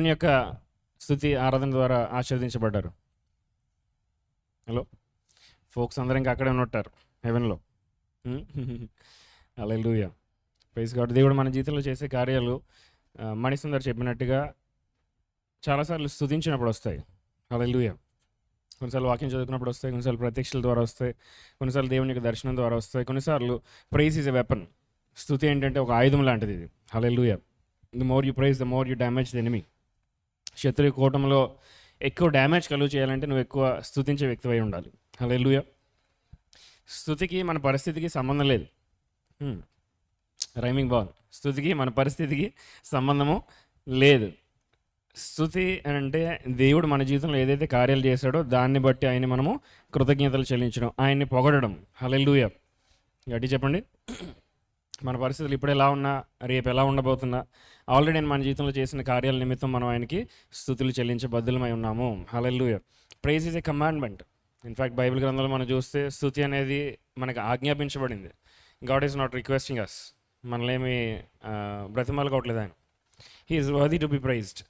దేవుని యొక్క స్తుతి ఆరాధన ద్వారా ఆశీర్వదించబడ్డారు? హలో, ఫోక్స్ అందరూ ఇంకా అక్కడే ఉంటారు హెవెన్లో. హల్లెలూయా, ప్రైజ్ గాడ్. దేవుడు మన జీవితంలో చేసే కార్యాలు మణిసుందర్ చెప్పినట్టుగా చాలాసార్లు స్తుతించినప్పుడు వస్తాయి. హల్లెలూయా. కొన్నిసార్లు వాక్యం చదువుకున్నప్పుడు వస్తాయి, కొన్నిసార్లు ప్రత్యక్షల ద్వారా వస్తాయి, కొన్నిసార్లు దేవుని యొక్క దర్శనం ద్వారా వస్తాయి, కొన్నిసార్లు ప్రైజ్ ఈజ్ ఎ వెపన్. స్తుతి ఏంటంటే ఒక ఆయుధం లాంటిది ఇది. Hallelujah. The more you praise the more you damage the enemy. శత్రు కూటంలో ఎక్కువ డ్యామేజ్ కలుగు చేయాలంటే నువ్వు ఎక్కువ స్తుతించే వ్యక్తివై ఉండాలి. హల్లెలూయా. స్తుతికి మన పరిస్థితికి సంబంధం లేదు. రైమింగ్ బాగుంది. స్తుతికి మన పరిస్థితికి సంబంధము లేదు. స్తుతి అంటే దేవుడు మన జీవితంలో ఏదైతే కార్యాలు చేశాడో దాన్ని బట్టి ఆయన్ని మనము కృతజ్ఞతలు చెల్లించడం, ఆయన్ని పొగడడం. హల్లెలూయా. గట్టి చెప్పండి. మన పరిస్థితులు ఇప్పుడు ఎలా ఉన్నా, రేపు ఎలా ఉండబోతున్నా, ఆల్రెడీ నేను మన జీవితంలో చేసిన కార్యాల నిమిత్తం మనం ఆయనకి స్తుతులు చెల్లించే బద్దులమై ఉన్నాము. Hallelujah. Praise is a commandment. In fact Bible గ్రంథంలో మనం చూస్తే స్తుతి అనేది మనకు ఆజ్ఞాపించబడింది. God is not requesting us. మనలేమి బ్రతిమాలుకోవట్లేదు ఆయన. He is worthy to be praised.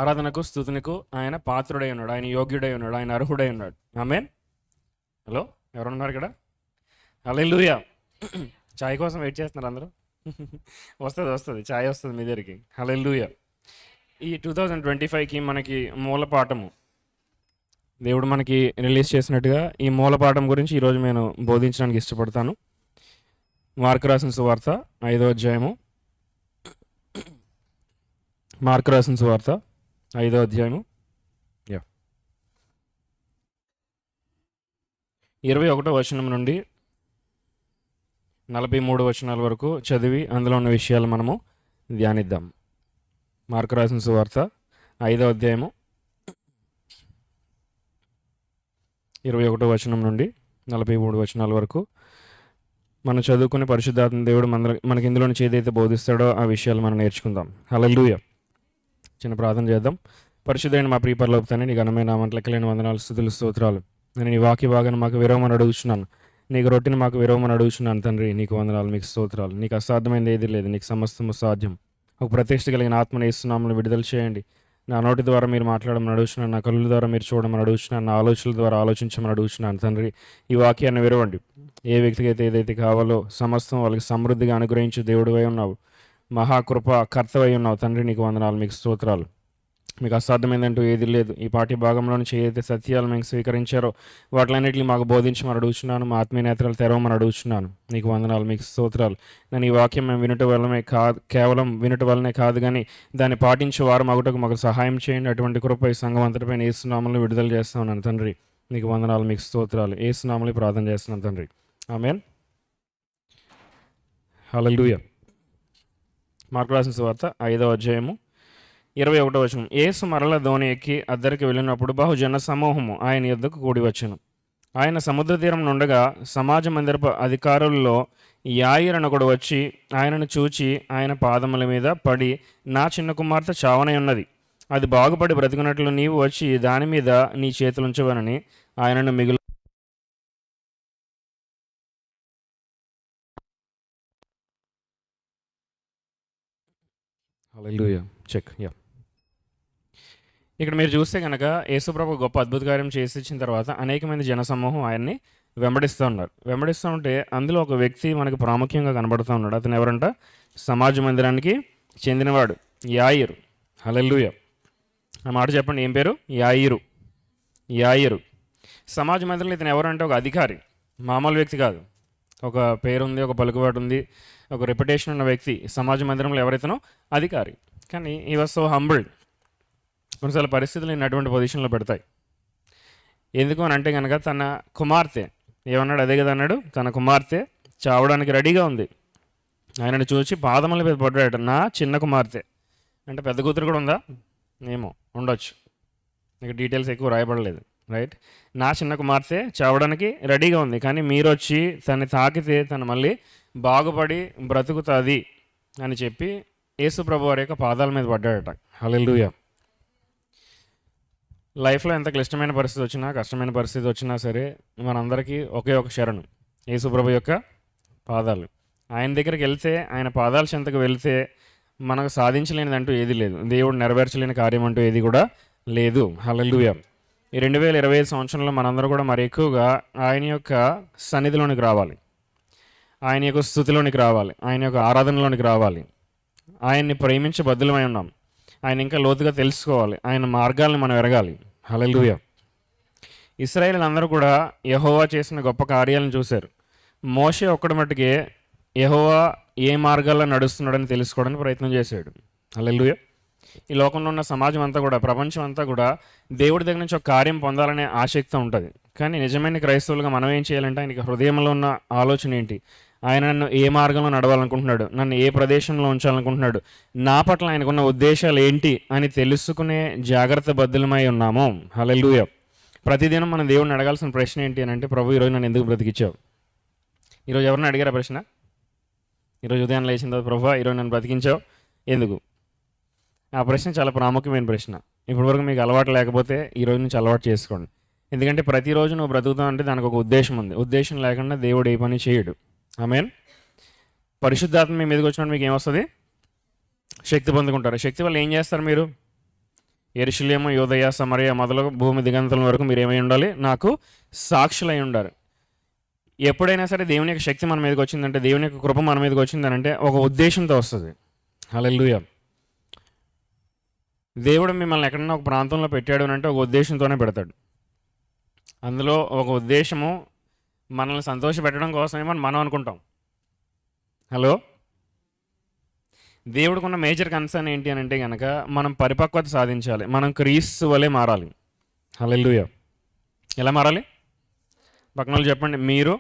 ఆరాధనకు స్తుతునికి ఆయన పాత్రుడై ఉన్నాడు, ఆయన యోగ్యుడై ఉన్నాడు, ఆయన అర్హుడై ఉన్నాడు. ఆమేన్. హలో, ఎవరున్నారు ఇక్కడ? హల్లెలూయా. చాయ్ కోసం వెయిట్ చేస్తున్నారు అందరూ? వస్తుంది చాయ్ వస్తుంది మీ దగ్గరికి. హల్లెలూయా. ఈ 2025కి మనకి మూలపాఠము దేవుడు మనకి రిలీజ్ చేసినట్టుగా ఈ మూలపాఠం గురించి ఈరోజు నేను బోధించడానికి ఇష్టపడతాను. మార్కు రాసిన సువార్త 5వ అధ్యాయము. మార్కు రాసిన సువార్త 5వ అధ్యాయము 21వ వచనం నుండి 43 వచనాల వరకు చదివి అందులో ఉన్న విషయాలు మనము ధ్యానిద్దాం. మార్కు రాసిన సువార్త 5వ అధ్యాయము 21వ వచనం నుండి 43 వచనాల వరకు మనం చదువుకునే పరిశుద్ధాత్మ దేవుడు మనకి ఇందులో నుంచి ఏదైతే బోధిస్తాడో ఆ విషయాలు మనం నేర్చుకుందాం. హల్లెలూయా. చిన్న ప్రార్థన చేద్దాం. పరిశుద్ధమైన మా ప్రియ పరలోక తండ్రి, నీ ఘనమైన నామమునకు లెక్కలేని వందనాలు, స్తుతులు, స్తోత్రాలు. నేను నీ వాక్య భాగాన్ని మాకు విరవమని అడుగుచున్నాను, నీకు రొట్టెని మాకు విరవమని అడుగుచున్నాను తండ్రి. నీకు వందనాలు, మీకు స్తోత్రాలు. నీకు అసాధ్యమైనది ఏది లేదు, నీకు సమస్తము సాధ్యం. ఒక ప్రతిష్ఠ కలిగిన ఆత్మను యేసునామములో విడుదల చేయండి. నా నోటి ద్వారా మీరు మాట్లాడమని అడుగుచున్నాను, నా కళ్ళ ద్వారా మీరు చూడమని అడుగుచున్నాను, నా ఆలోచనల ద్వారా ఆలోచించమని అడుగుచున్నాను తండ్రి. ఈ వాక్యాన్ని విరవండి. ఏ వ్యక్తికి అయితే ఏదైతే కావాలో సమస్తం వాళ్ళకి సమృద్ధిగా అనుగ్రహించి దేవుడివై ఉన్నావు, మహాకృప కర్తవై ఉన్నావు తండ్రి. నీకు వందనాలు, మీకు స్తోత్రాలు. మీకు అసాధ్యమైందంటూ ఏది లేదు. ఈ పాఠ్య భాగంలో నుంచి ఏదైతే సత్యాలు మేము స్వీకరించారో వాటిలన్నింటినీ మాకు బోధించమని అడుగుచున్నాను, మా ఆత్మీయ నేత్రాలు తెరవమని అడుగుచున్నాను. నీకు వందనాలు, మీకు స్తోత్రాలు. నేను ఈ వాక్యం మేము వినటం వల్లనే కాదు, కేవలం వినటం వల్లనే కాదు కానీ దాన్ని పాటించే వారు మగుటకు మాకు సహాయం చేయండి. అటువంటి కృప ఈ సంఘం అంతటిపైన యేసునామములో విడుదల చేస్తున్నాను తండ్రి. నీకు వందనాలు, మీకు స్తోత్రాలు. యేసునామములో ప్రార్థన చేస్తున్నాను తండ్రి. ఆమేన్. హల్లెలూయా. మార్కు రాసిన సువార్త 5వ అధ్యాయము 21వ వచనం. యేసు మరల దోణి ఎక్కి అద్దరికి వెళ్ళినప్పుడు బహుజన సమూహము ఆయన యొద్దకు కూడి వచ్చెను. ఆయన సముద్ర తీరం నుండగా సమాజ మందిరపు అధికారుల్లో యాయిరనొకడు వచ్చి ఆయనను చూచి ఆయన పాదముల మీద పడి, నా చిన్న కుమార్తె చావనై ఉన్నది, అది బాగుపడి బ్రతికినట్లు నీవు వచ్చి దాని మీద నీ చేతులుంచవనని ఆయనను మిగులు. హల్లెలూయా. చెక్. ఇక్కడ మీరు చూస్తే కనుక యేసుప్రభు గొప్ప అద్భుత కార్యం చేసి ఇచ్చిన తర్వాత అనేక మంది జనసమూహం ఆయన్ని వెంబడిస్తూ ఉన్నారు. వెంబడిస్తూ ఉంటే అందులో ఒక వ్యక్తి మనకు ప్రాముఖ్యంగా కనబడుతూ ఉన్నాడు. అతను ఎవరంట? సమాజ మందిరానికి చెందినవాడు యాయిరు. హల్లెలూయా. ఆ మాట చెప్పండి, ఏం పేరు? యాయిరు. సమాజ మందిరంలో ఇతను ఎవరంటే ఒక అధికారి, మామూలు వ్యక్తి కాదు. ఒక పేరు ఉంది, ఒక పలుకుబాటు ఉంది, ఒక రెప్యుటేషన్ ఉన్న వ్యక్తి. సమాజ మందిరంలో ఎవరైతేనో అధికారి. కానీ ఈ వాజ్ సో హంబుల్డ్. కొన్నిసార్లు పరిస్థితులు నేను అటువంటి పొజిషన్లో పెడతాయి. ఎందుకు అని అంటే కనుక తన కుమార్తె ఏమన్నాడు? అదే కదా అన్నాడు, తన కుమార్తె చావడానికి రెడీగా ఉంది. ఆయనను చూసి పాదముల మీద పడ్డాడు. నా చిన్న కుమార్తె అంటే పెద్ద కూతురు కూడా ఉందా? ఏమో, ఉండొచ్చు. ఇక డీటెయిల్స్ ఎక్కువ రాయబడలేదు. రైట్. నా చిన్న కుమార్తె చావడానికి రెడీగా ఉంది, కానీ మీరు వచ్చి తనని తాకితే తను మళ్ళీ బాగుపడి బ్రతుకుతుంది అని చెప్పి యేసు ప్రభు వారి యొక్క పాదాల మీద పడ్డాడట. హల్లెలూయా. లైఫ్లో ఎంత క్లిష్టమైన పరిస్థితి వచ్చినా, కష్టమైన పరిస్థితి వచ్చినా సరే మనందరికీ ఒకే ఒక శరణు, యేసు ప్రభు యొక్క పాదాలు. ఆయన దగ్గరికి వెళ్తే, ఆయన పాదాల చెంతకు వెళ్తే మనకు సాధించలేనిది అంటూ ఏది లేదు. దేవుడు నెరవేర్చలేని కార్యం అంటూ ఏది కూడా లేదు. హల్లెలూయా. ఈ 2025 సంవత్సరంలో మనందరూ కూడా మరి ఎక్కువగా ఆయన యొక్క సన్నిధిలోనికి రావాలి, ఆయన యొక్క స్థుతిలోనికి రావాలి, ఆయన యొక్క ఆరాధనలోనికి రావాలి. ఆయన్ని ప్రేమించే బద్దులమై ఉన్నాం. ఆయన ఇంకా లోతుగా తెలుసుకోవాలి, ఆయన మార్గాలను మనం ఎరగాలి. హల్లెలూయా. ఇశ్రాయేలు అందరూ కూడా యెహోవా చేసిన గొప్ప కార్యాలను చూశారు. మోషే ఒక్కడి మట్టుకే యెహోవా ఏ మార్గాల్లో నడుస్తున్నాడని తెలుసుకోవడానికి ప్రయత్నం చేశాడు. హల్లెలూయా. ఈ లోకంలో ఉన్న సమాజం అంతా కూడా, ప్రపంచం అంతా కూడా దేవుడి దగ్గర నుంచి ఒక కార్యం పొందాలనే ఆసక్తి ఉంటుంది. కానీ నిజమైన క్రైస్తవులుగా మనం ఏం చేయాలంటే, ఆయనకి హృదయంలో ఉన్న ఆలోచన ఏంటి, ఆయన నన్ను ఏ మార్గంలో నడవాలనుకుంటున్నాడు, నన్ను ఏ ప్రదేశంలో ఉంచాలనుకుంటున్నాడు, నా పట్ల ఆయనకున్న ఉద్దేశాలు ఏంటి అని తెలుసుకునే జాగ్రత్త బద్దులమై ఉన్నాము. హల్లెలూయా. ప్రతిదినం మనం దేవుడిని అడగాల్సిన ప్రశ్న ఏంటి అని అంటే, ప్రభు ఈరోజు నన్ను ఎందుకు బ్రతికించావు? ఈరోజు ఎవరిని అడిగారా ప్రశ్న? ఈరోజు ఉదయం లేచిన తర్వాత, ప్రభు ఈరోజు నన్ను బ్రతికించావు ఎందుకు? ఆ ప్రశ్న చాలా ప్రాముఖ్యమైన ప్రశ్న. ఇప్పటివరకు మీకు అలవాటు లేకపోతే ఈరోజు నుంచి అలవాటు చేసుకోండి. ఎందుకంటే ప్రతిరోజు నువ్వు బ్రతుకుతావు అంటే దానికి ఒక ఉద్దేశం ఉంది. ఉద్దేశం లేకుండా దేవుడు ఏ పని చేయడు. ఆమేన్. పరిశుద్ధాత్మ మీ మీదకి వచ్చినప్పుడు మీకు ఏమొస్తుంది? శక్తి పొందుకుంటారు. శక్తి వల్ల ఏం చేస్తారు మీరు? యెరూషలేము, యూదయ, సమరయ మొదలు భూమి దిగంతల వరకు మీరు ఏమై ఉండాలి? నాకు సాక్షులై ఉండాలి. ఎప్పుడైనా సరే దేవుని యొక్క శక్తి మన మీదకి వచ్చిందంటే, దేవుని యొక్క కృప మన మీదకి వచ్చిందనంటే ఒక ఉద్దేశంతో వస్తుంది. హల్లెలూయా. దేవుడు మిమ్మల్ని ఎక్కడన్నా ఒక ప్రాంతంలో పెట్టాడు అంటే ఒక ఉద్దేశంతోనే పెడతాడు. అందులో ఒక ఉద్దేశము మనల్ని సంతోషపెట్టడం కోసమేమో మనం అనుకుంటాం. హలో. దేవుడికి ఉన్న మేజర్ కన్సర్న్ ఏంటి అని అంటే కనుక, మనం పరిపక్వత సాధించాలి, మనం క్రీస్తు వలె మారాలి. హల్లెలూయా. ఎలా మారాలి? పక్కన వాళ్ళు చెప్పండి. మీరు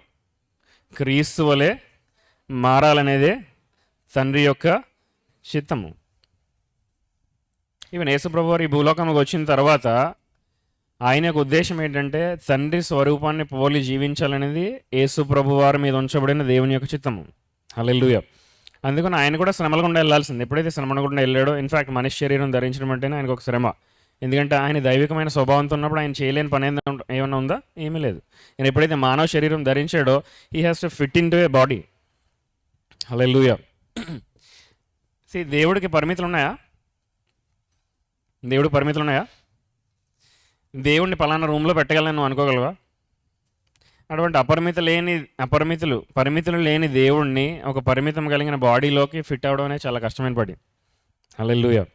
క్రీస్తు వలె మారాలనేదే తండ్రి యొక్క చిత్తము. ఈవెన్ యేసుప్రభు వారు ఈ భూలోకంలోకి వచ్చిన తర్వాత ఆయన యొక్క ఉద్దేశం ఏంటంటే, తండ్రి స్వరూపాన్ని పోలి జీవించాలనేది యేసుప్రభు వారి మీద ఉంచబడిన దేవుని యొక్క చిత్తము. హల్లెలూయా. అందుకని ఆయన కూడా శ్రమల గుండా వెళ్ళాల్సింది. ఎప్పుడైతే శ్రమల గుండా వెళ్ళాడో, ఇన్ఫ్యాక్ట్ మనిషి శరీరం ధరించడం అంటేనే ఆయనకు ఒక శ్రమ. ఎందుకంటే ఆయన దైవికమైన స్వభావంతో ఉన్నప్పుడు ఆయన చేయలేని పని ఏమైనా ఉందా? ఏమీ లేదు. ఆయన ఎప్పుడైతే మానవ శరీరం ధరించాడో, he has to fit into a body. Hallelujah. దేవుడికి పరిమితులు ఉన్నాయా? దేవుడికి పరిమితులు ఉన్నాయా? దేవుడిని పలానా రూమ్లో పెట్టగలను నువ్వు అనుకోగలవా? అటువంటి పరిమితులు లేని దేవుడిని ఒక పరిమితం కలిగిన బాడీలోకి ఫిట్ అవ్వడం అనేది చాలా కష్టమైన పని. హల్లెలూయా.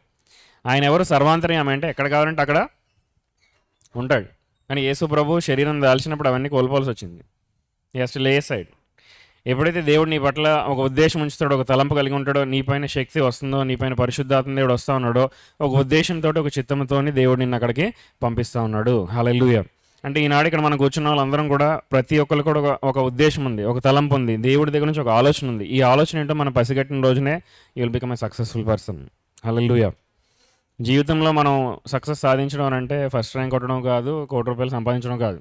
ఆయన ఎవరు? సర్వాంతర్యామి, అంటే ఎక్కడ కావాలంటే అక్కడ ఉంటాడు. కానీ యేసు ప్రభు శరీరం దాల్చినప్పుడు అవన్నీ కోల్పోవాల్సి వచ్చింది. జస్ట్ లే సైడ్. ఎప్పుడైతే దేవుడు నీ పట్ల ఒక ఉద్దేశం ఉంచుతాడో, ఒక తలంపు కలిగి ఉంటాడో, నీపైన శక్తి వస్తుందో, నీపైన పరిశుద్ధాత్మ దేవుడు వస్తూ ఉన్నాడో, ఒక ఉద్దేశంతో, ఒక చిత్తంతో దేవుడు నిన్ను అక్కడికి పంపిస్తూ ఉన్నాడు. హల్లెలూయా. అంటే ఈనాడు ఇక్కడ మనం కూర్చున్న వాళ్ళందరం కూడా, ప్రతి ఒక్కరు కూడా ఒక ఉద్దేశం ఉంది, ఒక తలంపు ఉంది, దేవుడి దగ్గర నుంచి ఒక ఆలోచన ఉంది. ఈ ఆలోచన ఏంటో మనం పసిగట్టిన రోజునే you will become a successful person. Hallelujah. జీవితంలో మనం సక్సెస్ సాధించడం అని అంటే ఫస్ట్ ర్యాంక్ కొట్టడం కాదు, ₹1,00,00,000 సంపాదించడం కాదు.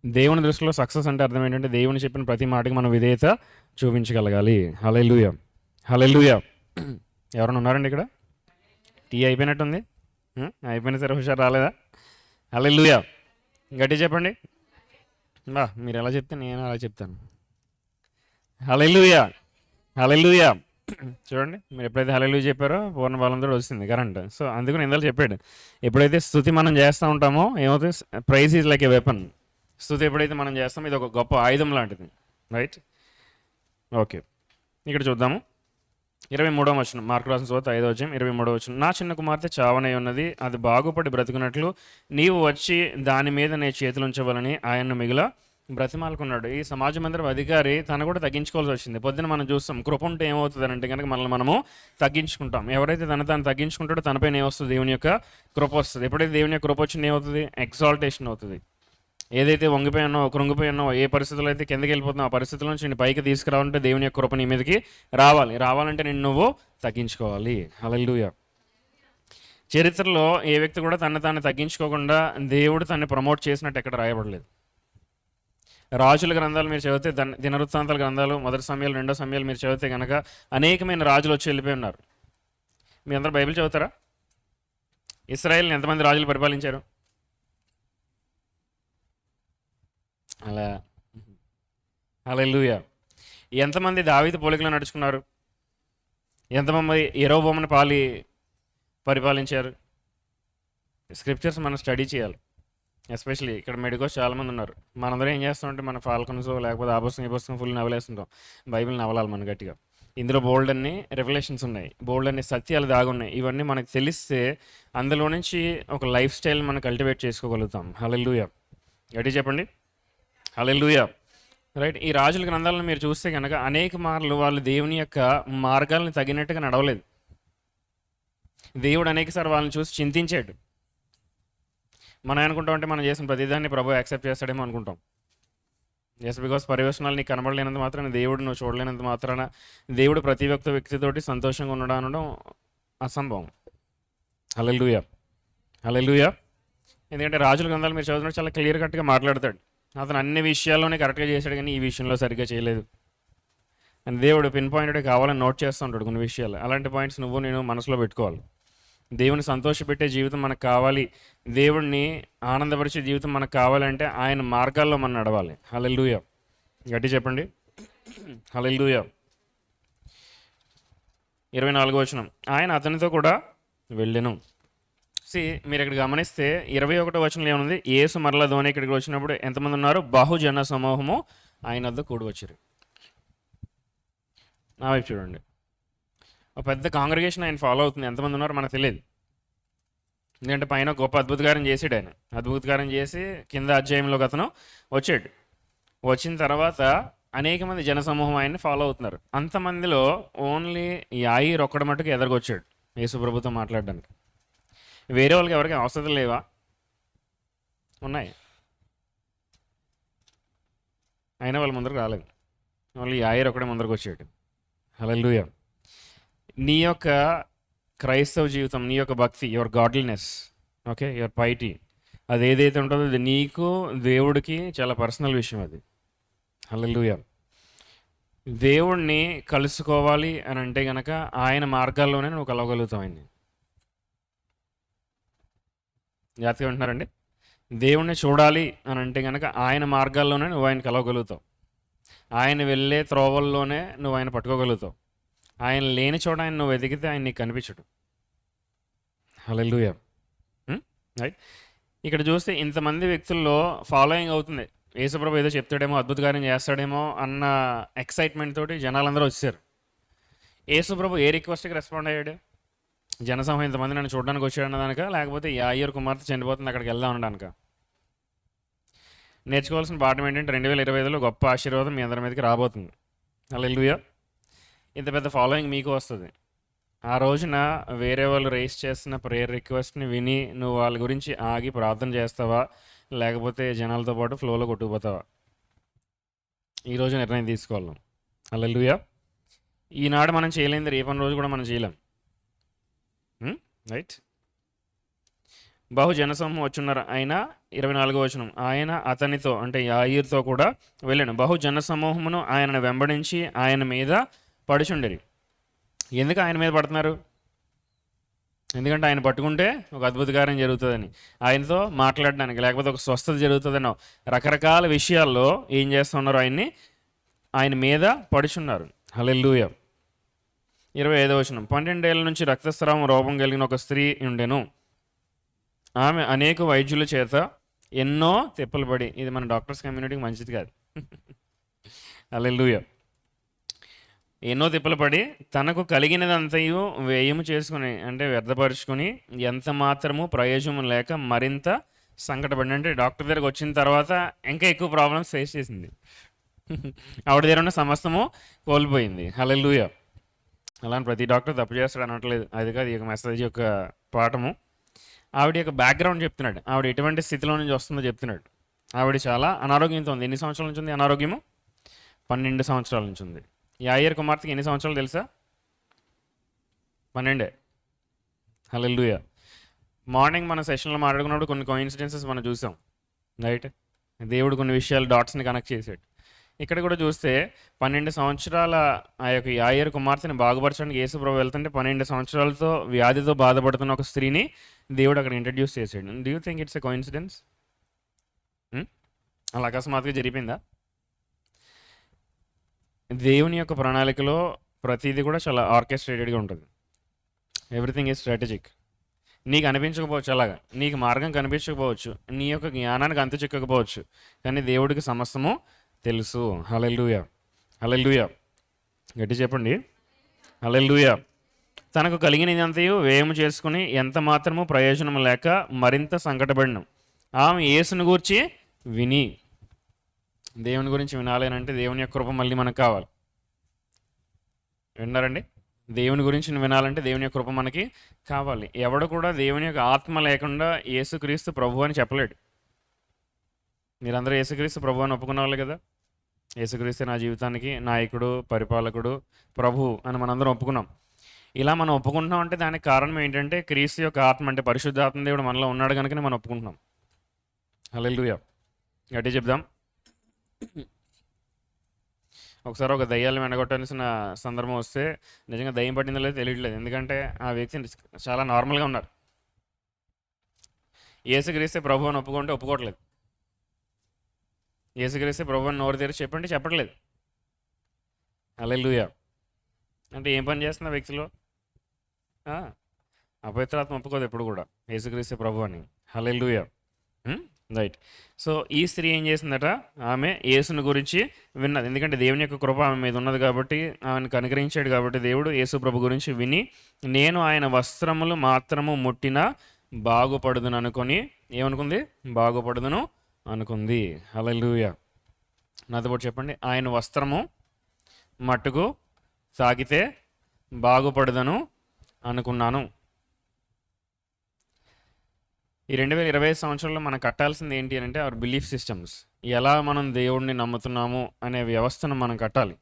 దేవుని దృష్టిలో సక్సెస్ అంటే అర్థం ఏంటంటే, దేవుని చెప్పిన ప్రతి మాటకి మనం విధేయత చూపించగలగాలి. హల్లెలూయా. హల్లెలూయా. ఎవరైనా ఉన్నారండి ఇక్కడ? టీ అయిపోయినట్టుంది. అయిపోయినా సరే హుషారు రాలేదా? హల్లెలూయా. గట్టి చెప్పండి. మీరు ఎలా చెప్తే నేను అలా చెప్తాను. హల్లెలూయా. హల్లెలూయా. చూడండి, మీరు ఎప్పుడైతే హల్లెలూయా చెప్పారో పూర్ణ బలంతో వస్తుంది కరెంట్. సో అందుకని ఇందాక చెప్పాడు, ఎప్పుడైతే స్తుతి మనం చేస్తూ ఉంటామో ఏమవుతుంది? Praise is like a weapon. స్తుతి ఎప్పుడైతే మనం చేస్తామో ఇది ఒక గొప్ప ఆయుధం లాంటిది. రైట్. ఓకే, ఇక్కడ చూద్దాము. 23వ వచనం, మార్కు రాసిన సువార్త 5వ అధ్యాయం 23వ వచనం. నా చిన్న కుమార్తె చావనై ఉన్నది, అది బాగుపడి బ్రతుకున్నట్లు నీవు వచ్చి దాని మీద నీ చేతులు ఉంచవాలని ఆయన్ను మిగిల బ్రతిమాలుకున్నాడు. ఈ సమాజ మందిరం అధికారి తను కూడా తగ్గించుకోవాల్సి వచ్చింది. పొద్దున మనం చూస్తాం, కృప ఉంటే ఏమవుతుంది అంటే కనుక మనల్ని మనము తగ్గించుకుంటాం. ఎవరైతే తాను తగ్గించుకుంటాడో తనపైన ఏమొస్తుంది? దేవుని యొక్క కృప వస్తుంది. ఎప్పుడైతే దేవుని యొక్క కృప వచ్చింది ఏమవుతుంది? ఎగ్జాల్టేషన్ అవుతుంది. ఏదైతే వంగిపోయానో, కృంగిపోయానో, ఏ పరిస్థితుల్లో అయితే కిందకి వెళ్ళిపోతున్నావు, ఆ పరిస్థితుల నుంచి నేను పైకి తీసుకురావాలంటే దేవుని యొక్క కృప నీ మీదకి రావాలంటే నిన్ను నువ్వు తగ్గించుకోవాలి. హల్లెలూయా. చరిత్రలో ఏ వ్యక్తి కూడా తాను తగ్గించుకోకుండా దేవుడు తనని ప్రమోట్ చేసినట్టు ఎక్కడ రాయబడలేదు. రాజుల గ్రంథాలు మీరు చదివితే, దినవృత్తాంతాల గ్రంథాలు, 1 సమయాలు 2 సమయాలు మీరు చదివితే కనుక అనేకమైన రాజులు వచ్చి వెళ్ళిపోయి ఉన్నారు. మీ అందరూ బైబిల్ చదువుతారా? ఇశ్రాయేల్ని ఎంతమంది రాజులు పరిపాలించారు? అలా. హల్లెలూయా. ఎంతమంది దావీదు పోలికలో నడుచుకున్నారు? ఎంతమంది యెరోబోమును పరిపాలించారు? స్క్రిప్చర్స్ మనం స్టడీ చేయాలి. ఎస్పెషల్లీ ఇక్కడ మెడికోస్ చాలామంది ఉన్నారు. మనందరం ఏం చేస్తామంటే మన ఫాల్కన్స్ లేకపోతే ఆ పుస్తకం ఈ పుస్తకం ఫుల్ నవలేస్తుంటాం. బైబిల్ నవలాలి మన గట్టిగా. ఇందులో బోల్డ్ అన్ని రెవల్యూషన్స్ ఉన్నాయి, బోల్డ్ అన్ని సత్యాలు దాగున్నాయి. ఇవన్నీ మనకు తెలిస్తే అందులో నుంచి ఒక లైఫ్ స్టైల్ మనం కల్టివేట్ చేసుకోగలుగుతాం. హల్లెలూయా, గట్టి చెప్పండి హల్లెలూయా. రైట్. ఈ రాజుల గ్రంథాలను మీరు చూస్తే కనుక అనేక మార్లు వాళ్ళు దేవుని యొక్క మార్గాలను తగినట్టుగా నడవలేదు. దేవుడు అనేకసారి వాళ్ళని చూసి చింతించాడు. మనం అనుకుంటాం అంటే మనం చేసిన ప్రతిదాన్ని ప్రభు యాక్సెప్ట్ చేస్తాడేమో అనుకుంటాం. ఎస్, బికాస్ పర్యవసనాలు నీకు కనబడలేనంత మాత్రాన, దేవుడు నువ్వు చూడలేనంత మాత్రాన దేవుడు ప్రతి వ్యక్తితోటి సంతోషంగా ఉండడం అనడం అసంభవం. హల్లెలూయా, హల్లెలూయా. ఎందుకంటే రాజుల గ్రంథాలు మీరు చదువుతున్నట్టు చాలా క్లియర్ కట్గా మాట్లాడతాడు. అతను అన్ని విషయాల్లోనే కరెక్ట్గా చేశాడు, కానీ ఈ విషయంలో సరిగ్గా చేయలేదు అని దేవుడు పిన్ పాయింట్ కావాలని నోట్ చేస్తూ ఉంటాడు కొన్ని విషయాలు. అలాంటి పాయింట్స్ నువ్వు నేను మనసులో పెట్టుకోవాలి. దేవుని సంతోషపెట్టే జీవితం మనకు కావాలి, దేవుడిని ఆనందపరిచే జీవితం మనకు కావాలంటే ఆయన మార్గాల్లో మనం నడవాలి. హల్లెలూయా, గట్టి చెప్పండి హల్లెలూయా. 24వ వచనం, ఆయన అతనితో కూడా వెళ్ళెను. మీరు ఇక్కడ గమనిస్తే 21వ వచనంలో ఏముంది? యేసు మరలా ధోని ఇక్కడికి వచ్చినప్పుడు ఎంతమంది ఉన్నారు? బహుజన సమూహము ఆయన వద్ద కూడి వచ్చారు. నా వైపు చూడండి, ఒక పెద్ద కాంగ్రిగేషన్ ఆయన ఫాలో అవుతుంది. ఎంతమంది ఉన్నారో మనకు తెలియదు. ఎందుకంటే పైన గొప్ప అద్భుతకారం చేసాడు ఆయన. అద్భుతకారం చేసి కింద అధ్యాయంలోకి అతను వచ్చాడు. వచ్చిన తర్వాత అనేక మంది జనసమూహం ఆయన్ని ఫాలో అవుతున్నారు. అంతమందిలో ఓన్లీ యాయిర్ ఒక్కడి మట్టుకు ఎదరగొచ్చాడు యేసు ప్రభుతో మాట్లాడడానికి. వేరే వాళ్ళకి ఎవరికి అవసరం లేవా? ఉన్నాయి, అయినా వాళ్ళ ముందరకు రాలేదు. ఓన్లీ యాయిర్ ఒక్కడే ముందరకు వచ్చాడు. హల్లెలూయా. నీ యొక్క క్రైస్తవ జీవితం, నీ యొక్క భక్తి, your godliness, okay, your piety, అది ఏదైతే ఉంటుందో అది నీకు దేవుడికి చాలా పర్సనల్ విషయం అది. హల్లెలూయా. దేవుణ్ణి కలుసుకోవాలి అని అంటే గనక ఆయన మార్గాల్లోనే నువ్వు కలవగలుగుతావు. ఆయన్ని జాగ్రత్తగా ఉంటున్నారండి. దేవుణ్ణి చూడాలి అని అంటే కనుక ఆయన మార్గాల్లోనే నువ్వు ఆయన కలవగలుగుతావు. ఆయన వెళ్ళే త్రోవల్లోనే నువ్వు ఆయన పట్టుకోగలుగుతావు. ఆయన లేని చోట ఆయన నువ్వు వెతికితే ఆయన నీకు కనిపించడు. హల్లెలూయా. రైట్. ఇక్కడ చూస్తే ఇంతమంది వ్యక్తుల్లో ఫాలోయింగ్ అవుతుంది. యేసుప్రభు ఏదో చెప్తాడేమో, అద్భుతకార్యం చేస్తాడేమో అన్న ఎక్సైట్మెంట్ తోటి జనాలందరూ వచ్చారు. యేసుప్రభు ఏ రిక్వెస్ట్కి రెస్పాండ్ అయ్యాడు? జనసమూహం ఇంతమంది నన్ను చూడడానికి వచ్చాడు అన్నదానిక, లేకపోతే యాయిర్ కుమార్తె చనిపోతుంది అక్కడికి వెళ్దాం అనడానిక? నేర్చుకోవాల్సిన పాఠం ఏంటంటే 2025లో గొప్ప ఆశీర్వాదం మీ అందరి మీదకి రాబోతుంది. హల్లెలూయా. ఇంత పెద్ద ఫాలోయింగ్ మీకు వస్తుంది. ఆ రోజున వేరే వాళ్ళు రేస్ చేస్తున్న ప్రేయర్ రిక్వెస్ట్ని విని నువ్వు వాళ్ళ గురించి ఆగి ప్రార్థన చేస్తావా, లేకపోతే జనాలతో పాటు ఫ్లోలో కొట్టుకుపోతావా? ఈరోజు నిర్ణయం తీసుకోవాలి. హల్లెలూయా. ఈనాడు మనం చేయలేనిది రేపటి రోజు కూడా మనం చేయలేం. రైట్. బహు జనసమూహం వచ్చున్నారు. ఆయన 24వ వచనం, ఆయన అతనితో అంటే యాయిర్తో కూడా వెళ్ళాను. బహు జనసమూహమును ఆయనను వెంబడించి ఆయన మీద పడుచుండేది. ఎందుకు ఆయన మీద పడుతున్నారు? ఎందుకంటే ఆయన పట్టుకుంటే ఒక అద్భుతకార్యం జరుగుతుందని, ఆయనతో మాట్లాడడానికి, లేకపోతే ఒక స్వస్థత జరుగుతుందనో రకరకాల విషయాల్లో ఏం చేస్తున్నారు? ఆయన మీద పడుచున్నారు. హల్లెలూయా. 25వ వచనం, 12 ఏళ్ల నుంచి రక్తస్రావం రోగం కలిగిన ఒక స్త్రీ ఉండెను. ఆమె అనేక వైద్యుల చేత ఎన్నో తిప్పలు పడి, ఇది మన డాక్టర్స్ కమ్యూనిటీకి మంచిది కాదు. హల్లెలూయా. ఎన్నో తిప్పలు పడి తనకు కలిగినదంతయు వ్యయము చేసుకుని అంటే వ్యర్థపరుచుకుని ఎంత మాత్రము ప్రయోజనం లేక మరింత సంకటపడి, అంటే డాక్టర్ దగ్గరకు వచ్చిన తర్వాత ఇంకా ఎక్కువ ప్రాబ్లమ్స్ ఫేస్ చేసింది. ఆవిడ దగ్గర ఉన్న సమస్తము కోల్పోయింది. హల్లెలూయా. అలానే ప్రతి డాక్టర్ తప్పు చేస్తాడు అనట్లేదు, అది కాదు ఈ యొక్క మెసేజ్ యొక్క పాఠము. ఆవిడ యొక్క బ్యాక్గ్రౌండ్ చెప్తున్నాడు, ఆవిడ ఎటువంటి స్థితిలో నుంచి వస్తుందో చెప్తున్నాడు. ఆవిడ చాలా అనారోగ్యంతో ఉంది. ఎన్ని సంవత్సరాల నుంచి ఉంది అనారోగ్యము? 12 సంవత్సరాల నుంచి ఉంది. యాయిర్ కుమార్తెకి ఎన్ని సంవత్సరాలు తెలుసా? 12. హల్లెలూయా. మార్నింగ్ మన సెషన్లో మాట్లాడుకున్నప్పుడు కొన్ని కోఇన్సిడెన్సెస్ మనం చూసాం. రైట్. దేవుడు కొన్ని విషయాలు డాట్స్ని కనెక్ట్ చేశాడు. ఇక్కడ కూడా చూస్తే 12 సంవత్సరాల ఆ యొక్క యాయిర్ కుమార్తెని బాగుపరచడానికి యేసుప్రభు వెళ్తుంటే 12 సంవత్సరాలతో వ్యాధితో బాధపడుతున్న ఒక స్త్రీని దేవుడు అక్కడ ఇంట్రడ్యూస్ చేశాడు. Do you think it's a coincidence? అలా అకస్మాత్తుగా జరిపిందా? దేవుని యొక్క ప్రణాళికలో ప్రతిదీ కూడా చాలా ఆర్కెస్ట్రేటెడ్గా ఉంటుంది. Everything is strategic. నీకు అనిపించకపోవచ్చు, అలాగా నీకు మార్గం కనిపించకపోవచ్చు, నీ యొక్క జ్ఞానానికి అంతు చిక్కకపోవచ్చు, కానీ దేవుడికి సమస్తము తెలుసు. హల్లెలూయా, హల్లెలూయా, గట్టి చెప్పండి, హల్లెలూయా. తనకు కలిగినదంతయు వ్యయము చేసుకుని ఎంత మాత్రము ప్రయోజనం లేక మరింత సంకటపడిన ఆమె యేసుని గూర్చి విని, దేవుని గురించి వినాలి అని అంటే దేవుని యొక్క కృప మళ్ళీ మనకు కావాలి. విన్నారండి? దేవుని గురించి వినాలంటే దేవుని యొక్క కృప మనకి కావాలి. ఎవడు కూడా దేవుని యొక్క ఆత్మ లేకుండా యేసుక్రీస్తు ప్రభు అని చెప్పలేడు. మీరందరూ యేసుక్రీస్తు ప్రభు అని ఒప్పుకున్న వాళ్ళే కదా. యేసుక్రీస్తు నా జీవితానికి నాయకుడు, పరిపాలకుడు, ప్రభు అని మనందరం ఒప్పుకున్నాం. ఇలా మనం ఒప్పుకుంటున్నాం అంటే దానికి కారణం ఏంటంటే క్రీస్తు యొక్క ఆత్మ, అంటే పరిశుద్ధాత్మ దేవుడు మనలో ఉన్నాడు కనుకనే మనం ఒప్పుకుంటున్నాం. హల్లెలూయా, గట్టి చెప్దాం. ఒకసారి ఒక దయ్యాలను వెనగొట్టాల్సిన సందర్భం వస్తే నిజంగా దయ్యం పట్టిందో లేదో తెలియట్లేదు, ఎందుకంటే ఆ వ్యక్తి చాలా నార్మల్గా ఉన్నారు. యేసుక్రీస్తే ప్రభు అని ఒప్పుకుంటే ఒప్పుకోవట్లేదు. యేసుక్రీస్తే ప్రభు అని నోరు తెరిచి చెప్పండి, చెప్పట్లేదు. హల్లెలూయా. అంటే ఏం పని చేస్తుంది ఆ వ్యక్తిలో? అపవిత్రాత్మ ఒప్పుకోదు ఎప్పుడు కూడా యేసుక్రీస్తు ప్రభు అని. హల్లెలూయా, రైట్. సో ఈ స్త్రీ ఏం చేసిందట? ఆమె యేసుని గురించి విన్నది. ఎందుకంటే దేవుని యొక్క కృప ఆమె మీద ఉన్నది కాబట్టి, ఆమెను అనుగ్రహించాడు కాబట్టి దేవుడు యేసు ప్రభు గురించి విని, నేను ఆయన వస్త్రములు మాత్రము ముట్టినా బాగుపడుదును అనుకొని ఏమనుకుంది? బాగుపడుదును అనుకుంది. హల్లెలూయా. నాతో పాటు చెప్పండి, ఆయన వస్త్రము మట్టుకు తాకితే బాగుపడదను అనుకున్నాను. ఈ 2020 సంవత్సరంలో మనం కట్టాల్సింది ఏంటి అని అంటే అవర్ బిలీఫ్ సిస్టమ్స్. ఎలా మనం దేవుడిని నమ్ముతున్నాము అనే వ్యవస్థను మనం కట్టాలి.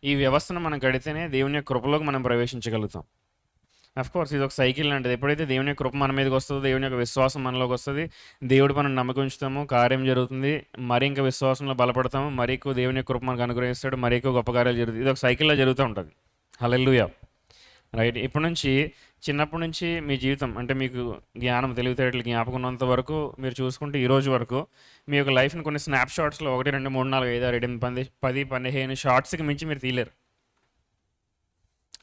ఈ వ్యవస్థను మనం కడితేనే దేవుని యొక్క కృపలోకి మనం ప్రవేశించగలుగుతాం. కోర్స్ ఇది ఒక సైకిల్ లాంటిది. ఎప్పుడైతే దేవుని యొక్క కృప మన మీదకి వస్తుందో, దేవుని యొక్క విశ్వాసం మనలోకి వస్తుంది, దేవుడు మనం నమ్మకం ఉంచుతాము, కార్యం జరుగుతుంది, మరి ఇంకా విశ్వాసంలో బలపడతాము, మరి ఎక్కువ దేవుని యొక్క కృప మనకు అనుగ్రహిస్తాడు, మరి ఎక్కువ గొప్ప కార్యాలు జరుగుతుంది. ఇది ఒక సైకిల్లో జరుగుతూ ఉంటుంది. హల్లెలూయా, రైట్. ఇప్పటి నుంచి, చిన్నప్పటి నుంచి మీ జీవితం అంటే మీకు జ్ఞానం, తెలివితేటలు, జ్ఞాపకం ఉన్నంత వరకు మీరు చూసుకుంటే ఈ రోజు వరకు మీ యొక్క లైఫ్ని కొన్ని స్నాప్ షాట్స్లో 1, 2, 3, 4, 5, 6, 8, 10, 15 షార్ట్స్కి మించి మీరు తీయలేరు.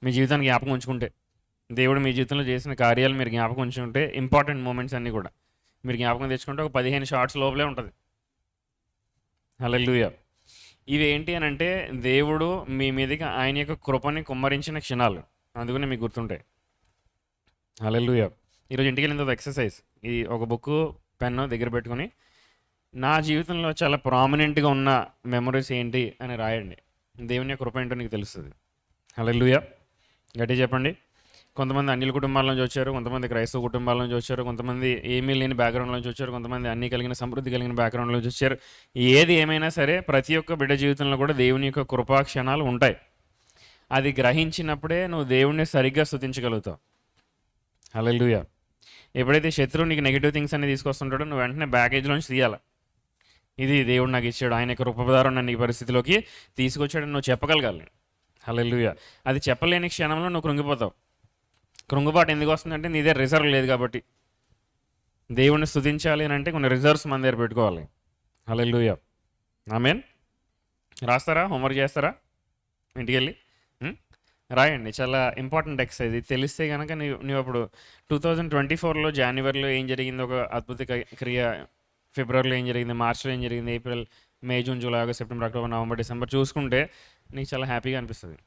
మీ జీవితాన్ని జ్ఞాపకం ఉంచుకుంటే, దేవుడు మీ జీవితంలో చేసిన కార్యాలు మీరు జ్ఞాపకం ఉంచుకుంటే, ఇంపార్టెంట్ మూమెంట్స్ అన్నీ కూడా మీరు జ్ఞాపకం తెచ్చుకుంటే ఒక 15 షార్ట్స్ లోపలే ఉంటుంది. హల్లెలూయా. ఇవి ఏంటి అని అంటే దేవుడు మీ మీదకి ఆయన యొక్క కృపని కుమ్మరించిన క్షణాలు, అందుకనే మీకు గుర్తుంటాయి. హల్లెలూయా. ఈరోజు ఇంటికి వెళ్ళిన తర్వాత ఎక్సర్సైజ్, ఈ ఒక బుక్, పెన్ను దగ్గర పెట్టుకొని నా జీవితంలో చాలా ప్రామినెంట్గా ఉన్న మెమరీస్ ఏంటి అని రాయండి. దేవుని యొక్క కృప ఏంటో నీకు తెలుస్తుంది. హల్లెలూయా, గట్టి చెప్పండి. కొంతమంది అన్యుల కుటుంబాల నుంచి వచ్చారు, కొంతమంది క్రైస్తవ కుటుంబాల నుంచి వచ్చారు, కొంతమంది ఏమీ లేని బ్యాక్గ్రౌండ్ నుంచి వచ్చారు, కొంతమంది అన్నీ కలిగిన సమృద్ధి కలిగిన బ్యాక్గ్రౌండ్ నుంచి వచ్చారు. ఏది ఏమైనా సరే ప్రతి ఒక్క బిడ్డ జీవితంలో కూడా దేవుని యొక్క కృపా క్షణాలు ఉంటాయి. అది గ్రహించినప్పుడే నువ్వు దేవుణ్ణి సరిగ్గా స్తుతించగలుగుతావు. హల్లెలూయా. ఎప్పుడైతే శత్రువు నీకు నెగిటివ్ థింగ్స్ అన్ని తీసుకొస్తుంటాడో నువ్వు వెంటనే బ్యాగేజ్లోంచి తీయాలి. ఇది దేవుడు నాకు ఇచ్చాడు, ఆయన యొక్క కృపదారం నన్ను ఈ పరిస్థితిలోకి తీసుకొచ్చాడని నువ్వు చెప్పగలగాలి. హల్లెలూయా. అది చెప్పలేని క్షణంలో నువ్వు కృంగిపోతావు. కృంగుబాటు ఎందుకు వస్తుందంటే నీ దగ్గర రిజర్వ్ లేదు కాబట్టి. దేవుణ్ణి స్తుతించాలి అని అంటే కొన్ని రిజర్వ్స్ మన దగ్గర పెట్టుకోవాలి. హల్లెలూయా, ఆమేన్. రాస్తారా? హోంవర్క్ చేస్తారా? ఇంటికి వెళ్ళి రాయండి. చాలా ఇంపార్టెంట్ ఎక్సర్సైజ్. ఇది తెలిస్తే కనుక నువ్వు అప్పుడు 2024లో జనవరిలో ఏం జరిగింది, ఒక అద్భుత క్రియ, ఫిబ్రవరిలో ఏం జరిగింది, మార్చిలో ఏం జరిగింది, April, May, June, July, August, September, October, November, December చూసుకుంటే నీకు చాలా హ్యాపీగా అనిపిస్తుంది.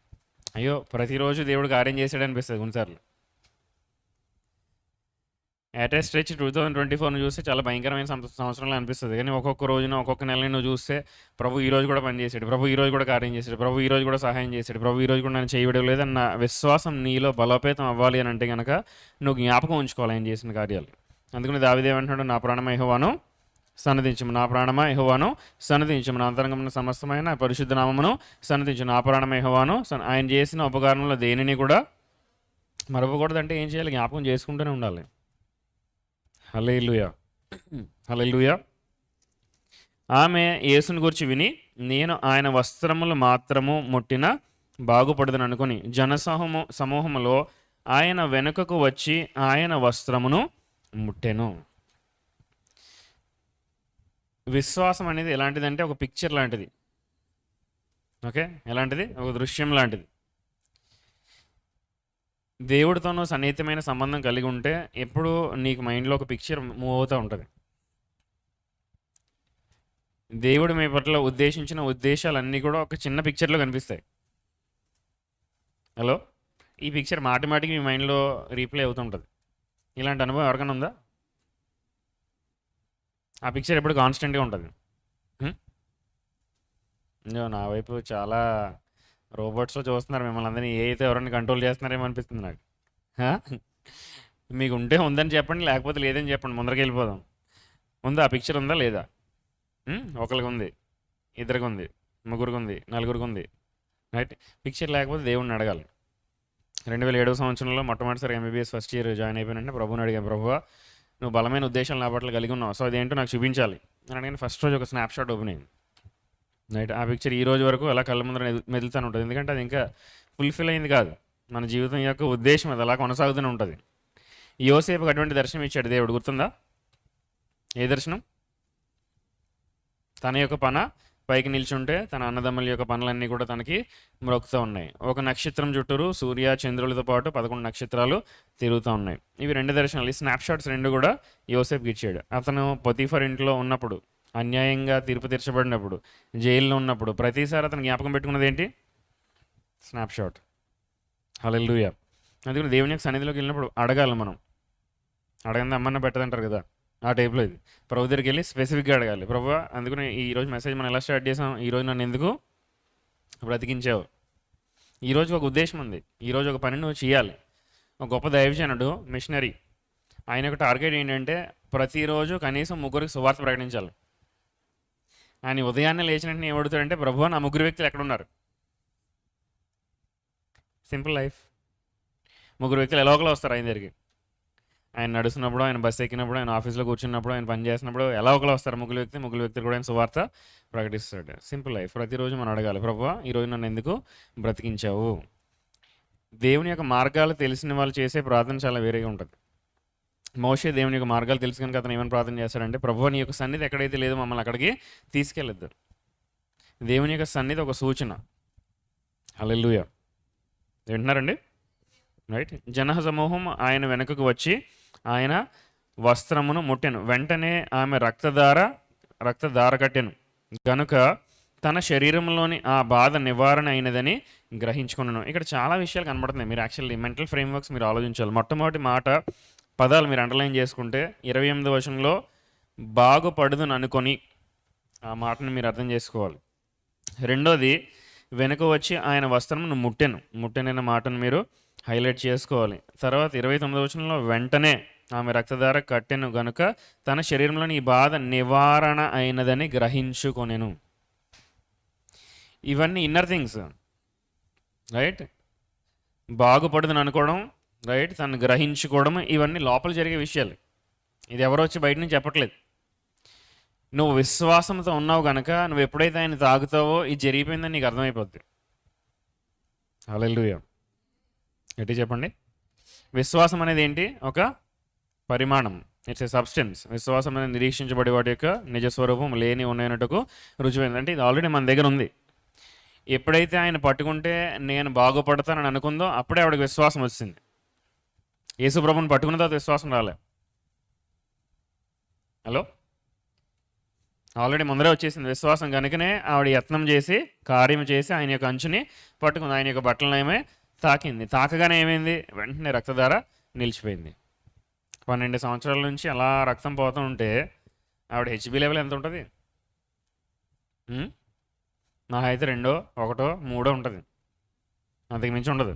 అయ్యో ప్రతిరోజు దేవుడు కార్యం చేసాడు అనిపిస్తుంది కొన్నిసార్లు. అట్ ఏ స్ట్రెచ్ 2024ను చూస్తే చాలా భయంకరమైన సంవత్సరంలో అనిపిస్తుంది. కానీ ఒక్కొక్క రోజున, ఒక్కొక్క నెలని నువ్వు చూస్తే ప్రభు ఈ రోజు కూడా పనిచేసాడు, ప్రభు ఈ రోజు కూడా కార్యం చేశాడు, ప్రభు ఈ రోజు కూడా సహాయం చేశాడు, ప్రభు ఈ రోజు కూడా నన్ను చేయడం లేదన్న విశ్వాసం నీలో బలోపేతం అవ్వాలి అని అంటే కనుక నువ్వు జ్ఞాపకం ఉంచుకోవాలి ఆయన చేసిన కార్యాలు. అందుకని దావీదు ఏమంటున్నాడు? నా ప్రాణమా యెహోవాను సన్నదించము, నా ప్రాణమా యెహోవాను సన్నదించము, నా అంతరంగమున సమస్తమైన పరిశుద్ధ నామమును సన్నదించు. నా ప్రాణమా యెహోవాను ఆయన చేసిన ఉపకారంలో దేనిని కూడా మరవకూడదంటే ఏం చేయాలి? జ్ఞాపకం చేసుకుంటూనే ఉండాలి. హల్లెలూయా, హల్లెలూయా. ఆమె యేసుని గురించి విని, నేను ఆయన వస్త్రములు మాత్రము ముట్టిన బాగుపడదని అనుకుని సమూహములో ఆయన వెనుకకు వచ్చి ఆయన వస్త్రమును ముట్టెను. విశ్వాసం అనేది ఎలాంటిదంటే ఒక పిక్చర్ లాంటిది. ఓకే, ఎలాంటిది? ఒక దృశ్యం లాంటిది. దేవుడితోనూ సన్నిహితమైన సంబంధం కలిగి ఉంటే ఎప్పుడు నీకు మైండ్లో ఒక పిక్చర్ మూవ్ అవుతూ ఉంటుంది. దేవుడు మీ పట్ల ఉద్దేశించిన ఉద్దేశాలన్నీ కూడా ఒక చిన్న పిక్చర్లో కనిపిస్తాయి. హలో, ఈ పిక్చర్ మాటి మాటికి మీ మైండ్లో రీప్లే అవుతుంటుంది. ఇలాంటి అనుభవం ఎవరికైనా ఉందా? ఆ పిక్చర్ ఎప్పుడు కాన్స్టెంట్గా ఉంటుంది. నా వైపు చాలా రోబోట్స్లో చూస్తున్నారు మిమ్మల్ని అందరినీ, ఏ అయితే ఎవరైనా కంట్రోల్ చేస్తున్నారేమో అనిపిస్తుంది నాకు. హా? మీకు ఉంటే ఉందని చెప్పండి, లేకపోతే లేదని చెప్పండి, ముందరికి వెళ్ళిపోదాం. ఉందా? ఆ పిక్చర్ ఉందా లేదా? ఒకరికి ఉంది, ఇద్దరికి ఉంది, ముగ్గురికి ఉంది, నలుగురికి ఉంది. రైట్. పిక్చర్ లేకపోతే దేవుడిని అడగాలి. 2007 సంవత్సరంలో మొట్టమొదటిసారి ఎంబీబీఎస్ ఫస్ట్ ఇయర్ జాయిన్ అయిపోయినంటే ప్రభుని అడిగాను, ప్రభువా నువ్వు బలమైన ఉద్దేశాలు నా పట్ల కలిగి ఉన్నావు, సో అదేంటో నాకు చూపించాలి అని అడిగిన ఫస్ట్ రోజు ఒక స్నాప్ షాట్ ఓపెన్ అయింది. రైట్. ఆ పిక్చర్ ఈ రోజు వరకు అలా కళ్ళ ముందర మెదులుతూనే ఉంటుంది, ఎందుకంటే అది ఇంకా ఫుల్ఫిల్ అయింది కాదు. మన జీవితం యొక్క ఉద్దేశం అది అలా కొనసాగుతూనే ఉంటుంది. యోసేపుకి అటువంటి దర్శనం ఇచ్చాడు దేవుడు, గుర్తుందా? ఏ దర్శనం? తన యొక్క పన పైకి నిల్చుంటే తన అన్నదమ్ముల యొక్క పనులన్నీ కూడా తనకి మ్రొక్కుతూ ఉన్నాయి. ఒక నక్షత్రం చుట్టూరు సూర్య చంద్రులతో పాటు 11 నక్షత్రాలు తిరుగుతూ ఉన్నాయి. ఇవి 2 దర్శనాలు. ఈ స్నాప్షాట్స్ 2 కూడా యోసేపుకి ఇచ్చాడు. అతను పొతీఫర్ ఇంట్లో ఉన్నప్పుడు, అన్యాయంగా తీర్పు తీర్చబడినప్పుడు, జైల్లో ఉన్నప్పుడు ప్రతిసారి అతను జ్ఞాపకం పెట్టుకున్నది ఏంటి? స్నాప్షాట్. హల్లెలూయా. అందుకని దేవుని యొక్క సన్నిధిలోకి వెళ్ళినప్పుడు అడగాలి మనం. అడగంది అమ్మన్న పెట్టదంటారు కదా, ఆ టైప్లో ఇది. ప్రభు దగ్గరికి వెళ్ళి స్పెసిఫిక్గా అడగాలి, ప్రభువా అందుకని ఈరోజు మెసేజ్ మనం ఎలా స్టార్ట్ చేసాం, ఈరోజు నన్ను ఎందుకు బ్రతికించావు? ఈరోజు ఒక ఉద్దేశం ఉంది, ఈరోజు ఒక పని నువ్వు చేయాలి. ఒక గొప్ప దైవజనుడు, మిషనరీ, ఆయన యొక్క టార్గెట్ ఏంటంటే ప్రతిరోజు కనీసం 3 సువార్త ప్రకటించాలి. ఆయన ఉదయాన్నే లేచిన వెంటనే ఏమడుతాడంటే, ప్రభువా నా 3 వ్యక్తులు ఎక్కడున్నారు? Simple life. 3 వ్యక్తులు ఎలా ఒకలా వస్తారు ఆయన దగ్గరికి. ఆయన నడుస్తున్నప్పుడు, ఆయన బస్సు ఎక్కినప్పుడు, ఆయన ఆఫీస్లో కూర్చున్నప్పుడు, ఆయన పని చేసినప్పుడు ఎలా ఒకలా వస్తారు 3 వ్యక్తులు కూడా ఆయన సువార్త ప్రకటిస్తాడు. Simple life. ప్రతిరోజు మనం అడగాలి, ప్రభువా ఈరోజు నన్ను ఎందుకు బ్రతికించావు? దేవుని యొక్క మార్గాలు తెలిసిన వాళ్ళు చేసే ప్రార్థన చాలా వేరేగా ఉంటుంది. మోషే దేవుని యొక్క మార్గాలు తెలుసు కనుక అతను ఏమైనా ప్రార్థన చేస్తాడంటే, ప్రభువా నీ యొక్క సన్నిధి ఎక్కడైతే లేదో మమ్మల్ని అక్కడికి తీసుకెళ్ళొద్దు. దేవుని యొక్క సన్నిధి ఒక సూచన. హల్లెలూయా. వింటున్నారండి? రైట్. జన సమూహం ఆయన వెనుకకు వచ్చి ఆయన వస్త్రమును ముట్టెను, వెంటనే ఆమె రక్తధార కట్టెను గనుక తన శరీరంలోని ఆ బాధ నివారణ అయినదని గ్రహించుకున్నాను. ఇక్కడ చాలా విషయాలు కనబడుతున్నాయి. మీరు యాక్చువల్లీ మెంటల్ ఫ్రేమ్వర్క్స్ మీరు ఆలోచించాలి. మొట్టమొదటి మాట, పదాలు మీరు అండర్లైన్ చేసుకుంటే 28వ వచనంలో బాగుపడుదును అనుకొని, ఆ మాటను మీరు అర్థం చేసుకోవాలి. రెండోది, వెనుక వచ్చి ఆయన వస్త్రమును ముట్టెనన్న మాటను మీరు హైలైట్ చేసుకోవాలి. తర్వాత 29వ వచనంలో వెంటనే ఆమె రక్తధార కట్టెను గనుక తన శరీరంలోని ఈ బాధ నివారణ అయినదని గ్రహించుకొనెను. ఇవన్నీ ఇన్నర్ థింగ్స్. రైట్. బాగుపడుదని అనుకోవడం, రైట్, తను గ్రహించుకోవడం, ఇవన్నీ లోపల జరిగే విషయాలు. ఇది ఎవరో వచ్చి బయట నుంచి చెప్పట్లేదు. నువ్వు విశ్వాసంతో ఉన్నావు కనుక నువ్వు ఎప్పుడైతే ఆయన తాగుతావో ఇది జరిగిపోయిందని నీకు అర్థమైపోద్ది. హల్లెలూయా. ఎట్టి చెప్పండి. విశ్వాసం అనేది ఏంటి? ఒక పరిమాణం. It's a substance. విశ్వాసం అనేది నిరీక్షించబడే వాటి యొక్క నిజస్వరూపం లేని ఉన్నట్టుకు రుజువైంది. అంటే ఇది ఆల్రెడీ మన దగ్గర ఉంది. ఎప్పుడైతే ఆయన పట్టుకుంటే నేను బాగుపడతానని అనుకుందో అప్పుడే ఆవిడకి విశ్వాసం వచ్చింది. యేసు ప్రభువుని పట్టుకున్న తర్వాత విశ్వాసం రాలే. హలో, ఆల్రెడీ ముందరే వచ్చేసింది విశ్వాసం. కనుకనే ఆవిడ యత్నం చేసి కార్యం చేసి ఆయన యొక్క అంచుని పట్టుకుంది. ఆయన యొక్క బట్టలను ఏమే తాకింది. తాకగానే ఏమైంది? వెంటనే రక్తధార నిలిచిపోయింది. 12 సంవత్సరాల నుంచి అలా రక్తం పోతూ ఉంటే ఆవిడ హెచ్బి లెవెల్ ఎంత ఉంటుంది? నా అయితే 2, 1, 3 ఉంటుంది, అంతకు మించి ఉండదు.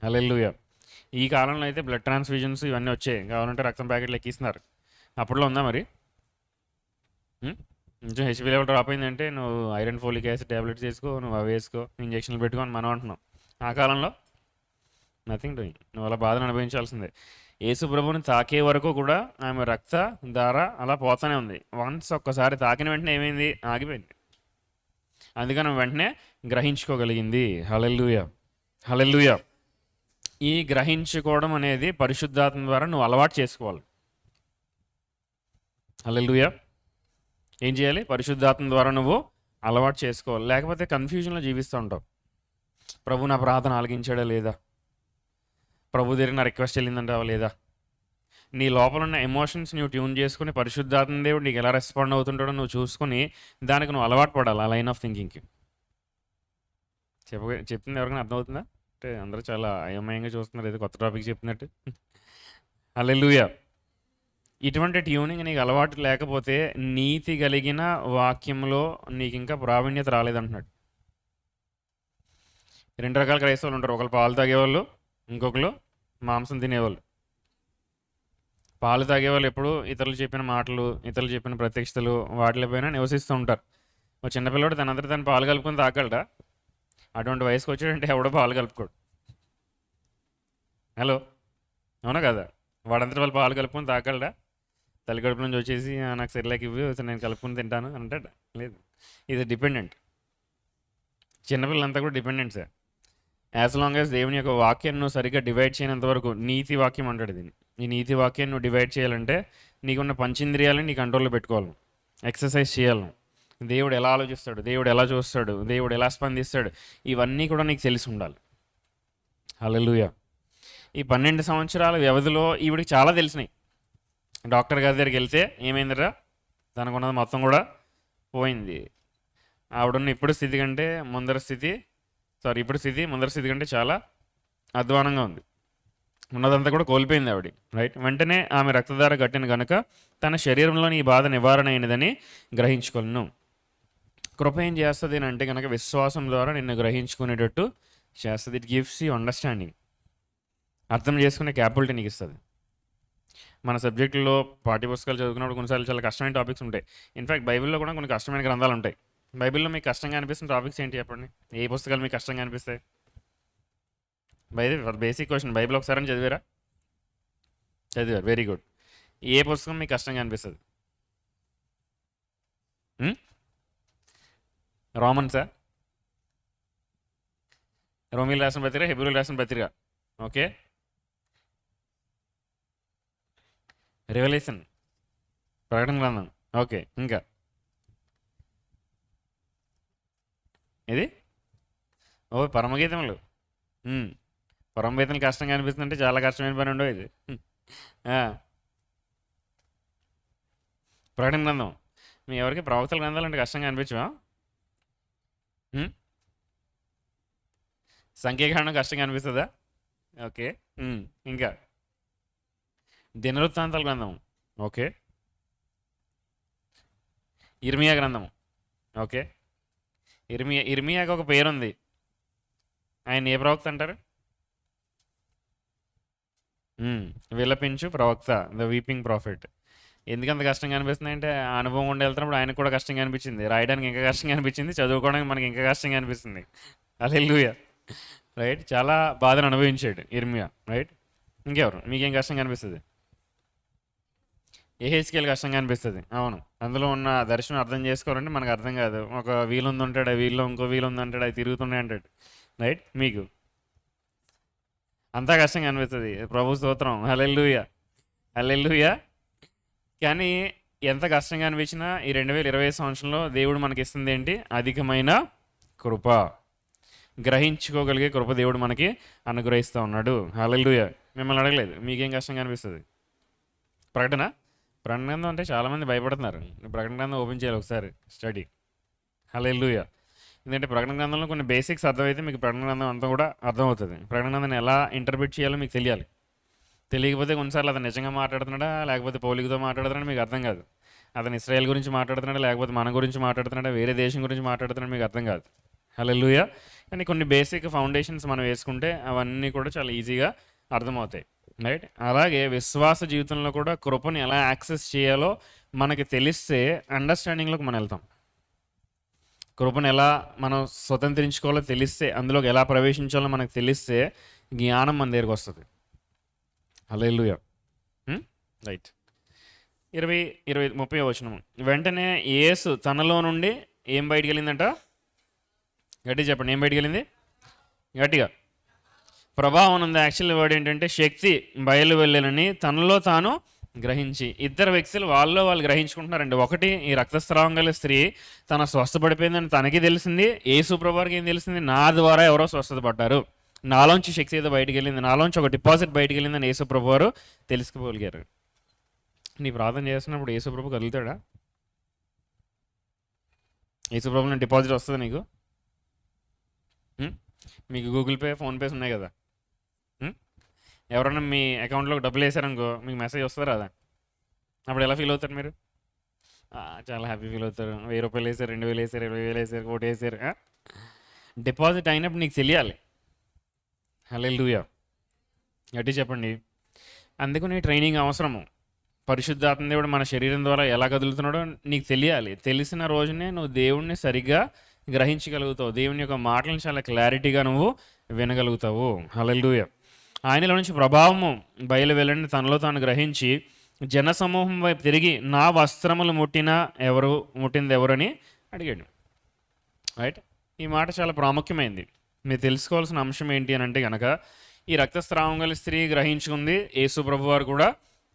హల్లెలూయా. ఈ కాలంలో అయితే బ్లడ్ ట్రాన్స్ఫ్యూజన్స్ ఇవన్నీ వచ్చాయి, కావాలంటే రక్తం ప్యాకెట్లు ఎక్కిస్తున్నారు. అప్పట్లో ఉందా మరి? కొంచెం హెచ్బి లెవెల్ డ్రాప్ అయిందంటే నువ్వు ఐరన్ ఫోలిక్ యాసిడ్ ట్యాబ్లెట్స్ వేసుకో, నువ్వు అవి వేసుకో, ఇంజక్షన్లు పెట్టుకో అని మనం అంటున్నాం. ఆ కాలంలో నథింగ్ డూయింగ్. నువ్వు అలా బాధను అనుభవించాల్సిందే. యేసు ప్రభువుని తాకే వరకు కూడా ఆమె రక్త ధార అలా పోతూనే ఉంది. వన్స్ ఒక్కసారి తాకిన వెంటనే ఏమైంది? ఆగిపోయింది. అందుకని వెంటనే గ్రహించుకోగలిగింది. హల్లెలూయా. హల్లెలూయా. ఈ గ్రహించుకోవడం అనేది పరిశుద్ధాత్మ ద్వారా నువ్వు అలవాటు చేసుకోవాలి. హల్లెలూయా. ఏం చేయాలి? పరిశుద్ధాత్మ ద్వారా నువ్వు అలవాటు చేసుకోవాలి. లేకపోతే కన్ఫ్యూజన్లో జీవిస్తూ ఉంటావు. ప్రభు నా ప్రార్థన ఆలకించాడా లేదా, ప్రభు దగ్గర నా రిక్వెస్ట్ వెళ్ళిందంటావా లేదా? నీ లోపల ఉన్న ఎమోషన్స్ నువ్వు ట్యూన్ చేసుకుని పరిశుద్ధాత్మ దేవుడు నీకు ఎలా రెస్పాండ్ అవుతుంటాడో నువ్వు చూసుకుని దానికి నువ్వు అలవాటు పడాలి, ఆ లైన్ ఆఫ్ థింకింగ్కి. చెప్తుంది ఎవరికైనా అర్థమవుతుందా? అంటే అందరూ చాలా అయోమయంగా చూస్తున్నారు, ఏదో కొత్త టాపిక్ చెప్తున్నట్టు. హల్లెలూయా. ఇటువంటి ట్యూనింగ్ నీకు అలవాటు లేకపోతే నీతి కలిగిన వాక్యంలో నీకు ఇంకా ప్రావీణ్యత రాలేదంటున్నాడు. 2 రకాల క్రైస్తవులు ఉంటారు. ఒకరు పాలు తాగేవాళ్ళు, ఇంకొకరు మాంసం తినేవాళ్ళు. పాలు తాగేవాళ్ళు ఎప్పుడు ఇతరులు చెప్పిన మాటలు, ఇతరులు చెప్పిన ప్రత్యక్షతలు వాటిపైన నివసిస్తూ ఉంటారు. ఒక చిన్నపిల్లడు తనంతటి తను పాలు కలుపుకొని తాగలడా? అటువంటి వయసుకు వచ్చాడంటే ఎవడో పాలు కలుపుకోడు. హలో, అవునా కదా? వాడంతటి వాళ్ళు పాలు కలుపుకొని తాగలడా? తల్లి కడుపు నుంచి వచ్చేసి నాకు సెర్లాక్ ఇవ్వి, నేను కలుపుకొని తింటాను అంటాడు? లేదు. ఇది డిపెండెంట్. చిన్నపిల్లలంతా కూడా డిపెండెంట్సే. యాజ్ లాంగ్ యాజ్ దేవుని యొక్క వాక్యాన్ని నువ్వు సరిగ్గా డివైడ్ చేయనంత వరకు, నీతి వాక్యం అంటాడు దీన్ని. ఈ నీతి వాక్యాన్ని నువ్వు డివైడ్ చేయాలంటే నీకున్న పంచేంద్రియాలని నీ కంట్రోల్లో పెట్టుకోవాలి, ఎక్సర్సైజ్ చేయాలి. దేవుడు ఎలా ఆలోచిస్తాడు, దేవుడు ఎలా చూస్తాడు, దేవుడు ఎలా స్పందిస్తాడు, ఇవన్నీ కూడా నీకు తెలిసి ఉండాలి. హల్లెలూయా. ఈ 12 సంవత్సరాల వ్యవధిలో ఈవిడికి చాలా తెలిసినాయి. డాక్టర్ గారి దగ్గరికి వెళ్తే ఏమైందిరా, తనకున్నది మొత్తం కూడా పోయింది. ఆవిడున్న ఇప్పుడు స్థితి కంటే ముందర స్థితి ఇప్పుడు స్థితి ముందర స్థితి కంటే చాలా అధ్వానంగా ఉంది. ఉన్నదంతా కూడా కోల్పోయింది ఆవిడ. రైట్. వెంటనే ఆమె రక్తధార గట్టిన గనుక తన శరీరంలోని ఈ బాధ నివారణ అయినదని గ్రహించుకొను. కృప ఏం చేస్తుంది అని అంటే కనుక విశ్వాసం ద్వారా నిన్ను గ్రహించుకునేటట్టు చేస్తుంది. It gives you understanding. అర్థం చేసుకునే క్యాపబిలిటీ నీకు ఇస్తుంది. మన సబ్జెక్టులో పాఠ్యపుస్తకాలు చదువుకున్నప్పుడు కొన్నిసార్లు చాలా కష్టమైన టాపిక్స్ ఉంటాయి. ఇన్ఫ్యాక్ట్ బైబిల్లో కూడా కొన్ని కష్టమైన గ్రంథాలు ఉంటాయి. బైబిల్లో మీకు కష్టంగా అనిపిస్తున్న టాపిక్స్ ఏంటి చెప్పండి? ఏ పుస్తకాలు మీకు కష్టంగా అనిపిస్తాయి? Basic question. బైబిల్ ఒకసారి చదివారా? చదివారు, వెరీ గుడ్. ఏ పుస్తకం మీకు కష్టంగా అనిపిస్తుంది? రోమన్సా? రోమిల్ రాసిన పత్రిక, హెబ్రీయులు రాసిన పత్రిక. ఓకే. రెవల్యూషన్, ప్రకటన గ్రంథం. ఓకే. ఇంకా ఇది పరమగీతములు. పరమగీతములు కష్టంగా అనిపిస్తుందంటే చాలా కష్టమైన పని ఉండవు ఇది. ప్రకటన గ్రంథం. మీ ఎవరికి ప్రవక్తల గ్రంథాలు అంటే కష్టంగా అనిపించవా? సంఖ్యాకాండం కష్టంగా అనిపిస్తుందా? ఓకే. ఇంకా దినవృత్తాంతాల గ్రంథం. ఓకే. ఇర్మియా గ్రంథం. ఓకే. ఇర్మియాకి ఒక పేరుంది. ఆయన ఏ ప్రవక్త అంటారు? విలపించు ప్రవక్త, ద వీపింగ్ ప్రాఫిట్. ఎందుకంత కష్టంగా అనిపిస్తుంది అంటే అనుభవం ఉండి వెళ్తున్నప్పుడు ఆయనకు కూడా కష్టంగా అనిపించింది, రాయడానికి ఇంకా కష్టంగా అనిపించింది, చదువుకోవడానికి మనకి ఇంకా కష్టంగా అనిపిస్తుంది. హల్లెలూయా. రైట్. చాలా బాధను అనుభవించాడు ఇర్మియా. రైట్. ఇంకెవరు మీకేం కష్టంగా అనిపిస్తుంది? ఏహెచ్కేల్ కష్టంగా అనిపిస్తుంది. అవును. అందులో ఉన్న దర్శనం అర్థం చేసుకోవాలంటే మనకు అర్థం కాదు. ఒక వీలు ఉంది అంటాడు, ఆ వీల్లో ఇంకో వీలు ఉంది అంటాడు, అది తిరుగుతున్నాయి అంటాడు. రైట్. మీకు అంతా కష్టంగా అనిపిస్తుంది. ప్రభు స్తోత్రం. హల్లెలూయా, హల్లెలూయా. కానీ ఎంత కష్టంగా అనిపించినా ఈ 2020 సంవత్సరంలో దేవుడు మనకి ఇస్తుంది ఏంటి? అధికమైన కృప. గ్రహించుకోగలిగే కృప దేవుడు మనకి అనుగ్రహిస్తూ ఉన్నాడు. హల్లెలూయా. మిమ్మల్ని అడగలేదు మీకేం కష్టంగా అనిపిస్తుంది? ప్రకటన గ్రంథం అంటే చాలామంది భయపడుతున్నారు. ప్రకటన గ్రంథం ఓపెన్ చేయాలి ఒకసారి, స్టడీ. హల్లెలూయా. ఎందుకంటే ప్రకటన గ్రంథంలో కొన్ని బేసిక్స్ అర్థమైతే మీకు ప్రకటన గ్రంథం అంతా కూడా అర్థమవుతుంది. ప్రకటన గ్రంథాన్ని ఎలా ఇంటర్ప్రిట్ చేయాలో మీకు తెలియాలి. తెలియకపోతే కొన్నిసార్లు అతను నిజంగా మాట్లాడుతున్నాడా లేకపోతే పోలికతో మాట్లాడుతున్నాడా మీకు అర్థం కాదు. అతను ఇశ్రాయేల్ గురించి మాట్లాడుతున్నాడా లేకపోతే మన గురించి మాట్లాడుతున్నాడా వేరే దేశం గురించి మాట్లాడుతున్నాడా మీకు అర్థం కాదు. హల్లెలూయా. కానీ కొన్ని బేసిక్ ఫౌండేషన్స్ మనం వేసుకుంటే అవన్నీ కూడా చాలా ఈజీగా అర్థమవుతాయి. రైట్. అలాగే విశ్వాస జీవితంలో కూడా కృపని ఎలా యాక్సెస్ చేయాలో మనకి తెలిస్తే అండర్స్టాండింగ్లోకి మనం వెళ్తాం. కృపను ఎలా మనం స్వతంత్రించుకోవాలో తెలిస్తే, అందులోకి ఎలా ప్రవేశించాలో మనకు తెలిస్తే జ్ఞానం మన దగ్గరికి వస్తుంది. హల్లెలూయా. రైట్. 30 వచనం. వెంటనే యేసు తనలో నుండి ఏం బయటికి వెళ్ళిందంట? గట్టిగా చెప్పండి, ఏం బయటికి వెళ్ళింది? గట్టిగా. ప్రభావం ఉంది. యాక్చువల్ వర్డ్ ఏంటంటే శక్తి బయలు వెళ్ళాలని తనలో తాను గ్రహించి. ఇద్దరు వ్యక్తులు వాళ్ళు గ్రహించుకుంటున్నారండి. ఒకటి, ఈ రక్తస్రావం గల స్త్రీ తన స్వస్థపడిపోయిందని తనకి తెలిసింది. యేసు ప్రభువారికి ఏం తెలిసింది? నా ద్వారా ఎవరో స్వస్థత పడ్డారు. నాలోంచి శక్తి ఏదో బయటికి వెళ్ళింది, నాలోంచి ఒక డిపాజిట్ బయటికి వెళ్ళిందని యేసుప్రభు వారు తెలుసుకోగలిగారు. నీ ప్రార్థన చేస్తున్నప్పుడు యేసుప్రభు కదులుతాడా? యేసుప్రభు డిపాజిట్ వస్తుంది నీకు? మీకు గూగుల్ పే, ఫోన్పేస్ ఉన్నాయి కదా. ఎవరైనా మీ అకౌంట్లోకి డబ్బులు వేసారనుకో మీకు మెసేజ్ వస్తుంది కదా. అప్పుడు ఎలా ఫీల్ అవుతారు మీరు? చాలా హ్యాపీ ఫీల్ అవుతారు. 1000 రూపాయలు వేసారు, 2000 వేసారు, 20,000 వేసారు, 1,000 వేసారు. డిపాజిట్ అయినప్పుడు నీకు తెలియాలి. హల్లెలూయా, గట్టి చెప్పండి. అందుకు నీ ట్రైనింగ్ అవసరము. పరిశుద్ధాత్మ దేవుడు మన శరీరం ద్వారా ఎలా కదులుతున్నాడో నీకు తెలియాలి. తెలిసిన రోజునే నువ్వు దేవుణ్ణి సరిగ్గా గ్రహించగలుగుతావు. దేవుని యొక్క మాటలను చాలా క్లారిటీగా నువ్వు వినగలుగుతావు. హల్లెలూయా. ఆయనలో నుంచి ప్రభావము బయలు వెళ్ళని తనలో తాను గ్రహించి జనసమూహం వైపు తిరిగి నా వస్త్రములు ముట్టింది ఎవరని అడిగాడు. రైట్, ఈ మాట చాలా ప్రాముఖ్యమైనది. మీరు తెలుసుకోవాల్సిన అంశం ఏంటి అని అంటే కనుక, ఈ రక్తస్రావం గల స్త్రీ గ్రహించుకుంది, యేసు ప్రభు వారు కూడా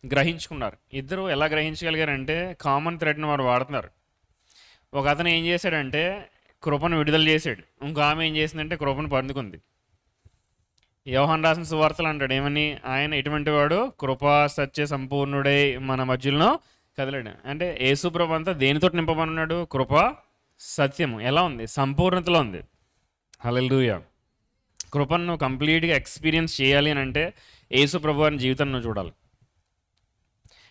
గ్రహించుకున్నారు. ఇద్దరు ఎలా గ్రహించగలిగారంటే కామన్ థ్రెడ్ని వారు వాడుతున్నారు. ఒక అతను ఏం చేశాడంటే కృపను విడుదల చేశాడు, ఇంకో ఆమె ఏం చేసిందంటే కృపను పండుకుంది. యోహాను రాసిన సువార్తలు అంటాడు ఏమని, ఆయన ఎటువంటి వాడు కృపా సత్య సంపూర్ణుడై మన మధ్యలో కదలాడు. అంటే యేసు ప్రభు అంతా దేనితో నింపబడినాడు? కృప సత్యము. ఎలా ఉంది? సంపూర్ణతలో ఉంది. హల్లెలూయా. కృపను నువ్వు కంప్లీట్గా ఎక్స్పీరియన్స్ చేయాలి అని అంటే యేసు ప్రభు వారి జీవితం నువ్వు చూడాలి.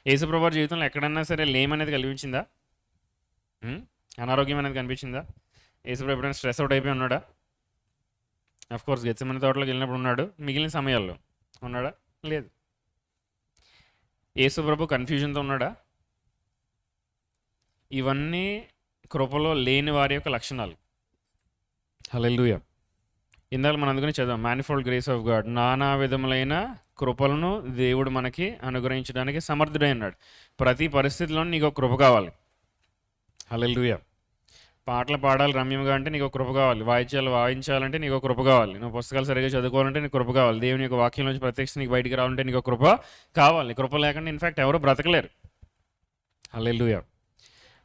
యేసు ప్రభు వారి జీవితంలో ఎక్కడన్నా సరే లేమనేది కనిపించిందా? అనారోగ్యం అనేది కనిపించిందా? యేసు ప్రభు ఎప్పుడైనా స్ట్రెస్ అవుట్ అయిపోయి ఉన్నాడా? అఫ్కోర్స్ గెత్సెమనే తోటలోకి వెళ్ళినప్పుడు ఉన్నాడు, మిగిలిన సమయాల్లో ఉన్నాడా? లేదు. యేసు ప్రభు కన్ఫ్యూజన్తో ఉన్నాడా? ఇవన్నీ కృపలో లేని వారి యొక్క లక్షణాలు. హల్లెలూయా. ఇందాక మనం అందుకని చదివాం, మ్యానిఫోల్డ్ గ్రేస్ ఆఫ్ గాడ్, నానా విధములైన కృపలను దేవుడు మనకి అనుగ్రహించడానికి సమర్థుడై ఉన్నాడు. ప్రతి పరిస్థితిలో నీకు ఒక కృప కావాలి. హల్లెలూయా. పాటలు పాడాలి రమ్యంగా అంటే నీకు కృప కావాలి. వాయిద్యాలు వాయించాలంటే నీకు కృప కావాలి. నువ్వు పుస్తకాలు సరిగ్గా చదువుకోవాలంటే నీకు కృప కావాలి. దేవుని యొక్క వాక్యం నుంచి ప్రత్యక్ష నీకు బయటికి రావాలంటే నీకు కృప కావాలి. కృప లేకుండా ఇన్ఫ్యాక్ట్ ఎవరు బ్రతకలేరు. హల్లెలూయా.